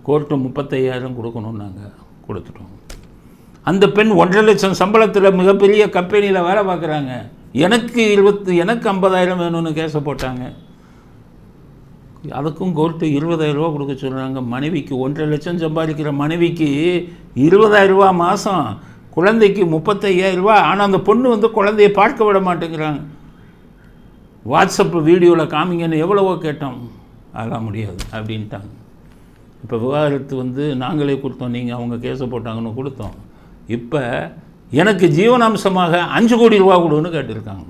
கோர்ட்டு 35,000 கொடுக்கணுன்னாங்க. கொடுத்துட்டோம். அந்த பெண் 1.5 லட்சம் சம்பளத்தில் மிகப்பெரிய கம்பெனியில் வேலை பார்க்குறாங்க. எனக்கு 50,000 வேணும்னு கேஸை போட்டாங்க. அதுக்கும் கோர்ட்டு 20,000 ரூபா கொடுக்க சொல்கிறாங்க. மனைவிக்கு 1.5 லட்சம் சம்பாதிக்கிற மனைவிக்கு 20,000 ரூபா மாதம், குழந்தைக்கு 35,000 ரூபா. ஆனால் அந்த பொண்ணு வந்து குழந்தைய பார்க்க விட மாட்டேங்கிறாங்க. வாட்ஸ்அப் வீடியோவில் காமிங்கன்னு எவ்வளவோ கேட்டோம், அதெல்லாம் முடியாது அப்படின்ட்டாங்க. இப்போ விவாகரத்து வந்து நாங்களே கொடுத்தோம், நீங்கள் அவங்க கேஸை போட்டாங்கன்னு கொடுத்தோம். இப்போ எனக்கு ஜீவனாம்சமாக 5 கோடி ரூபா கொடுன்னு கேட்டிருக்காங்க.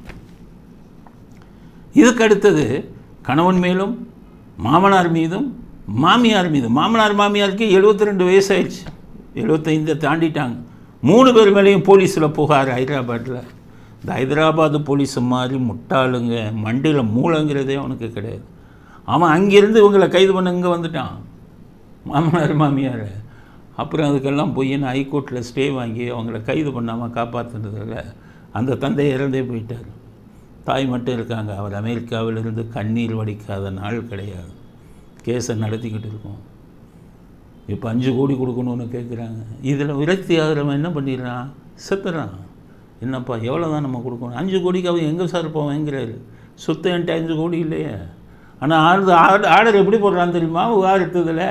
இதுக்கு அடுத்தது கணவன் மேலும் மாமனார் மீதும் மாமியார் மீதும். மாமனார் மாமியாருக்கு 72 வயசு ஆயிடுச்சு, 75 தாண்டிட்டாங்க. 3 பேர் மேலேயும் போலீஸில் புகார். ஹைதராபாத்தில் இந்த ஹைதராபாத் போலீஸ் மாதிரி முட்டாளுங்க, மண்டியில் மூளைங்கிறதே அவனுக்கு கிடையாது. அவன் அங்கேருந்து இவங்களை கைது பண்ண இங்கே வந்துட்டான், மாமனார் மாமியார். அப்புறம் அதுக்கெல்லாம் போயின்னு ஹைகோர்ட்டில் ஸ்டே வாங்கி அவங்கள கைது பண்ணாமல் காப்பாற்றுனதில் அந்த தந்தை இறந்தே போயிட்டார். தாய் மட்டும் இருக்காங்க. அவர் அமெரிக்காவிலிருந்து கண்ணீர் வடிக்காத நாள் கிடையாது. கேஸை நடத்திக்கிட்டு இருக்கோம். இப்போ 5 கோடி கொடுக்கணுன்னு கேட்குறாங்க. இதில் விரக்தி ஆகிறவன் என்ன பண்ணிடுறான்? செத்துறான். என்னப்பா எவ்வளோ தான் நம்ம கொடுக்கணும்? 5 கோடிக்கு அவன் எங்கே சார் போவேங்கிறாரு. சொத்து என்கிட்ட 5 கோடி இல்லையே. ஆனால் ஆர்டர் எப்படி போடுறான்னு தெரியுமா? விவாகரத்துதில்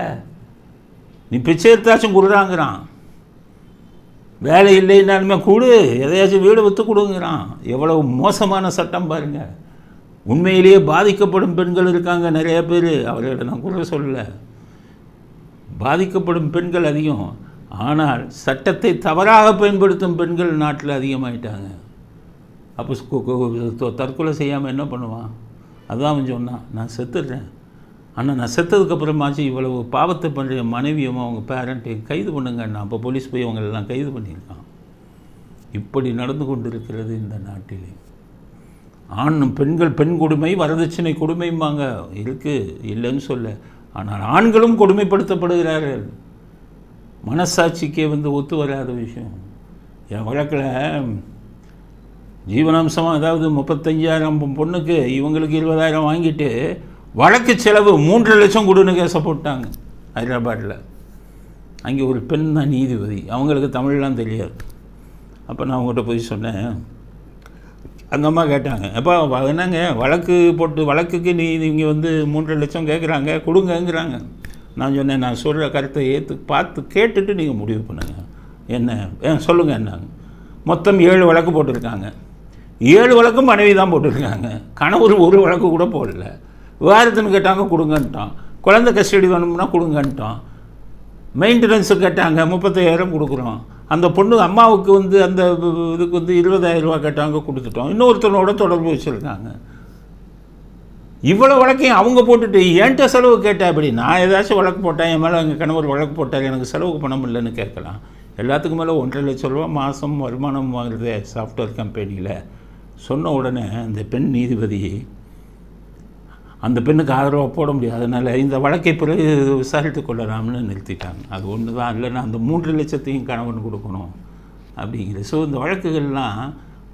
நீ பிச்சை எடுத்தாச்சும் கொடுறாங்கிறான். வேலை இல்லைன்னாலுமே கொடு, எதையாச்சும் வீடு விற்று கொடுங்கிறான். எவ்வளவு மோசமான சட்டம் பாருங்கள். உண்மையிலேயே பாதிக்கப்படும் பெண்கள் இருக்காங்க நிறைய பேர், அவர்களை நான் கூட சொல்லலை. பாதிக்கப்படும் பெண்கள் அதிகம். ஆனால் சட்டத்தை தவறாக பயன்படுத்தும் பெண்கள் நாட்டில் அதிகமாயிட்டாங்க. அப்போ தற்கொலை செய்யாமல் என்ன பண்ணுவான்? அதுதான் அவன் சொன்னான், நான் செத்துடுறேன், ஆனால் நான் செத்ததுக்கப்புறமாச்சு இவ்வளவு பாவத்தை பண்ணுற மனைவியும் அவங்க பேரண்ட்டையும் கைது பண்ணுங்கண்ணா. அப்போ போலீஸ் போய் அவங்களெல்லாம் கைது பண்ணியிருக்கான். இப்படி நடந்து கொண்டு இருக்கிறது இந்த நாட்டிலே. பெண் கொடுமை, வரதட்சணை கொடுமைம்பாங்க, இருக்குது, இல்லைன்னு சொல்ல. ஆனால் ஆண்களும் கொடுமைப்படுத்தப்படுகிறார்கள். மனசாட்சிக்கே வந்து ஒத்து வராத விஷயம். என் வழக்கில் ஜீவனாம்சமாக அதாவது 35,000 பொண்ணுக்கு இவங்களுக்கு 20,000 வாங்கிட்டு வழக்கு செலவு 3 லட்சம் கொடுன்னு கேஸை போட்டாங்க ஹைதராபாத்தில். அங்கே ஒரு பெண் தான் நீதிபதி, அவங்களுக்கு தமிழ்லாம் தெரியாது. அப்போ நான் அவங்ககிட்ட போய் சொன்னேன். அந்த அம்மா கேட்டாங்க, அப்போ என்னங்க வழக்குக்கு நீங்கள் வந்து 3 லட்சம் கேட்குறாங்க, கொடுங்கங்கிறாங்க. நான் சொன்னேன், நான் சொல்கிற கருத்தை பார்த்து கேட்டுட்டு நீங்கள் முடிவு பண்ணுங்கள். என்ன சொல்லுங்கள் என்னாங்க. மொத்தம் 7 வழக்கு போட்டிருக்காங்க. 7 வழக்கும் மனைவி தான் போட்டிருக்காங்க. கணவர் ஒரு வழக்கு கூட போடல. விவாகரத்துன்னு கேட்டாங்க, கொடுங்கன்ட்டான். குழந்தை கஸ்டடி வேணும்னா கொடுங்கன்ட்டான். மெயின்டெனன்ஸு கேட்டாங்க, 35,000 கொடுக்குறோம். அந்த பொண்ணு அம்மாவுக்கு வந்து அந்த இதுக்கு வந்து 20,000 ரூபா கேட்டாங்க, கொடுத்துட்டோம். இன்னொருத்தனோட தொடர்பு வச்சுருக்காங்க. இவ்வளோ வழக்கையும் அவங்க போட்டுட்டு என்கிட்ட செலவு கேட்டேன். அப்படி நான் ஏதாச்சும் வழக்கு போட்டேன், என் மேலே எங்கள் கணவர் வழக்கு போட்டார், எனக்கு செலவுக்கு பணம் இல்லைன்னு கேட்கலாம். எல்லாத்துக்கும் மேலே 1.5 லட்சம் ரூபா மாதம் வருமானம் வாங்குறது சாஃப்ட்வேர் கம்பெனியில். சொன்ன உடனே அந்த பெண் நீதிபதி அந்த பெண்ணுக்கு ஆதரவாக போட முடியாது, அதனால் இந்த வழக்கை பிறகு விசாரித்து கொள்ளலாம்னு நிறுத்திட்டாங்க. அது ஒன்று தான், இல்லைன்னா அந்த 3 லட்சத்தையும் கணவன் கொடுக்கணும் அப்படிங்கிறது. ஸோ இந்த வழக்குகள்லாம்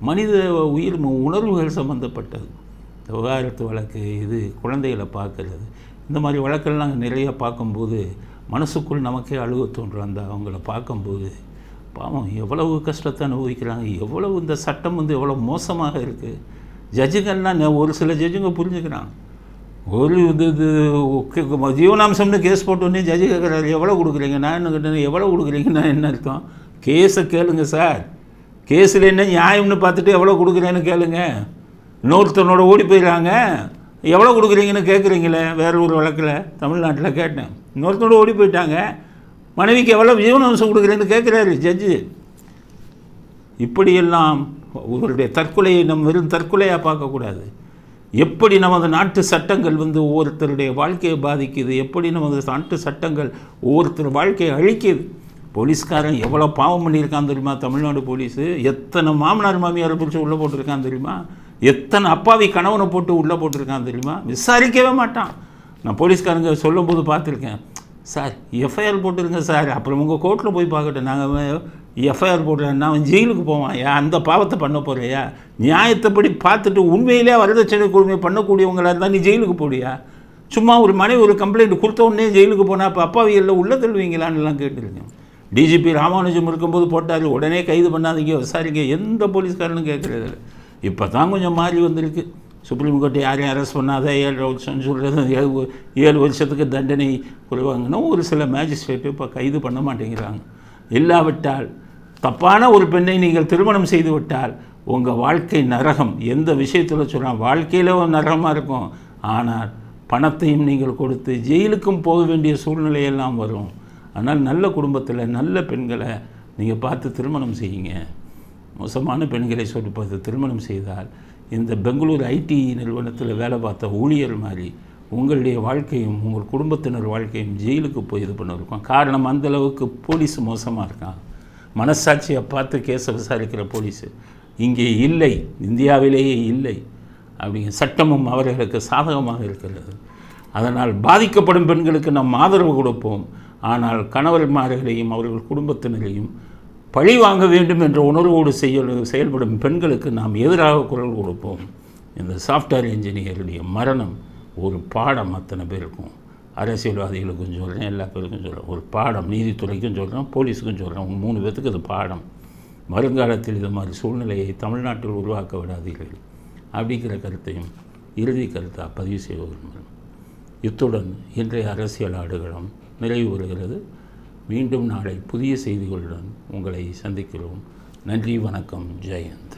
மனித உயிர் உணர்வுகள் சம்மந்தப்பட்டது. இந்த விவாகரத்து வழக்கு, இது குழந்தைகளை பார்க்குறது, இந்த மாதிரி வழக்கெல்லாம் நிறைய பார்க்கும்போது மனசுக்குள் நமக்கே அழுக தோன்றும். அந்த அவங்கள பார்க்கும்போது பாவம் எவ்வளவு கஷ்டத்தை அனுபவிக்கிறாங்க, எவ்வளவு இந்த சட்டம் வந்து எவ்வளோ மோசமாக இருக்குது. ஜட்ஜுகள்லாம் ஒரு சில ஜட்ஜுங்க புரிஞ்சுக்கிறான். ஒரு இது ஜீவனாம்சம்னு கேஸ் போட்டோன்னே ஜட்ஜு கேட்குறாரு, எவ்வளோ கொடுக்குறீங்க? நான் என்ன கேட்டேன், எவ்வளோ கொடுக்குறீங்கன்னா என்ன அர்த்தம்? கேஸை கேளுங்க சார், கேஸில் என்ன நியாயம்னு பார்த்துட்டு எவ்வளோ கொடுக்குறேன்னு கேளுங்க. இன்னொருத்தனோட ஓடி போயிடறாங்க, எவ்வளோ கொடுக்குறீங்கன்னு கேட்குறீங்களே. வேறு ஒரு வழக்கில் தமிழ்நாட்டில் கேட்டேன், இன்னொருத்தனோட ஓடி போயிட்டாங்க, மனைவிக்கு எவ்வளோ ஜீவனாம்சம் கொடுக்குறேன்னு கேட்குறாரு ஜட்ஜு. இப்படியெல்லாம் இவருடைய தற்கொலையை நம்ம வெறும் தற்கொலையாக பார்க்கக்கூடாது. எப்படி நமது நாட்டு சட்டங்கள் ஒவ்வொருத்தருடைய வாழ்க்கையை பாதிக்குது, எப்படி நமது நாட்டு சட்டங்கள் ஒவ்வொருத்தர் வாழ்க்கையை அழிக்குது. போலீஸ்காரன் எவ்வளோ பாவம் பண்ணியிருக்கான் தெரியுமா? தமிழ்நாடு போலீஸு எத்தனை மாமனார் மாமியாரை பிடிச்சி உள்ளே போட்டிருக்கான் தெரியுமா? எத்தனை அப்பாவி கணவனை போட்டு உள்ளே போட்டிருக்கான் தெரியுமா? விசாரிக்கவே மாட்டான். நான் போலீஸ்காரங்க சொல்லும்போது பார்த்துருக்கேன், சார் எஃப்ஐஆர் போட்டுருங்க சார், அப்புறம் உங்கள் கோர்ட்டில் போய் பார்க்கட்டும், நாங்கள் எஃப்ஐஆர் போடுறேன்னா அவன் ஜெயிலுக்கு போவான். அந்த பாவத்தை பண்ண போறியா? நியாயத்தைப்படி பார்த்துட்டு உண்மையிலே வரதட்சணை கொடுமை பண்ணக்கூடியவங்களாக இருந்தால் நீ ஜெயிலுக்கு போடியா? சும்மா ஒரு மனைவி ஒரு கம்ப்ளைண்ட் கொடுத்த உடனே ஜெயிலுக்கு போனால் அப்போ அப்பாவிகளில் உள்ள தள்ளுவீங்களான்லாம் கேட்டுருக்கேன். டிஜிபி ராமானுஜம் இருக்கும்போது போட்டார், உடனே கைது பண்ணாதீங்க, விசாரிக்க எந்த போலீஸ்காரனும் கேட்குறது. இப்போ தான் கொஞ்சம் மாறி வந்திருக்கு. சுப்ரீம் கோர்ட்டு யாரையும் அரெஸ்ட் பண்ணாத 7 வருஷம் சொல்கிறது, 7 வருஷத்துக்கு தண்டனை குறைவாங்கன்னா ஒரு சில மேஜிஸ்ட்ரேட்டு இப்போ கைது பண்ண மாட்டேங்கிறாங்க. இல்லாவிட்டால் தப்பான ஒரு பெண்ணை நீங்கள் திருமணம் செய்து விட்டால் உங்கள் வாழ்க்கை நரகம். எந்த விஷயத்தில் சொல்கிறான், வாழ்க்கையில் ஒரு நரகமாக இருக்கும். ஆனால் பணத்தையும் நீங்கள் கொடுத்து ஜெயிலுக்கும் போக வேண்டிய சூழ்நிலையெல்லாம் வரும். ஆனால் நல்ல குடும்பத்தில் நல்ல பெண்களை நீங்கள் பார்த்து திருமணம் செய்யுங்க. மோசமான பெண்களை சொல்லி பார்த்து திருமணம் செய்தால் இந்த பெங்களூர் ஐடி நிறுவனத்தில் வேலை பார்த்த ஊழியர் மாதிரி உங்களுடைய வாழ்க்கையும் உங்கள் குடும்பத்தினர் வாழ்க்கையும் ஜெயிலுக்கு போய் இது பண்ணிருக்கோம். காரணம் அந்தளவுக்கு போலீஸ் மோசமாக இருக்கான். மனசாட்சியை பார்த்து கேஸை விசாரிக்கிற போலீஸு இங்கே இல்லை, இந்தியாவிலேயே இல்லை. அப்படிங்கிற சட்டமும் அவர்களுக்கு சாதகமாக இருக்கிறது. அதனால் பாதிக்கப்படும் பெண்களுக்கு நாம் ஆதரவு கொடுப்போம். ஆனால் கணவர்மார்களையும் அவர்கள் குடும்பத்தினரையும் பழி வாங்க வேண்டும் என்ற உணர்வோடு செயல்படும் பெண்களுக்கு நாம் எதிராக குரல் கொடுப்போம். இந்த சாஃப்ட்வேர் இன்ஜினியருடைய மரணம் ஒரு பாடம் அத்தனை பேருக்கும், அரசியல்வாதிகளுக்கும் சொல்கிறேன், எல்லா பேருக்கும் சொல்கிறேன், ஒரு பாடம். நீதித்துறைக்கும் சொல்கிறேன், போலீஸுக்கும் சொல்கிறேன், 3 பேத்துக்கு அது பாடம். வருங்காலத்தில் இது மாதிரி சூழ்நிலையை தமிழ்நாட்டில் உருவாக்க விடாதீர்கள் அப்படிங்கிற கருத்தையும் இறுதி கருத்தாக பதிவு செய்ய விரும்புகிறேன். இத்துடன் இன்றைய அரசியல் ஆடுகளம் நிறைவு வருகிறது. மீண்டும் நாளை புதிய செய்திகளுடன் உங்களை சந்திக்கிறோம். நன்றி, வணக்கம், ஜெயந்த்.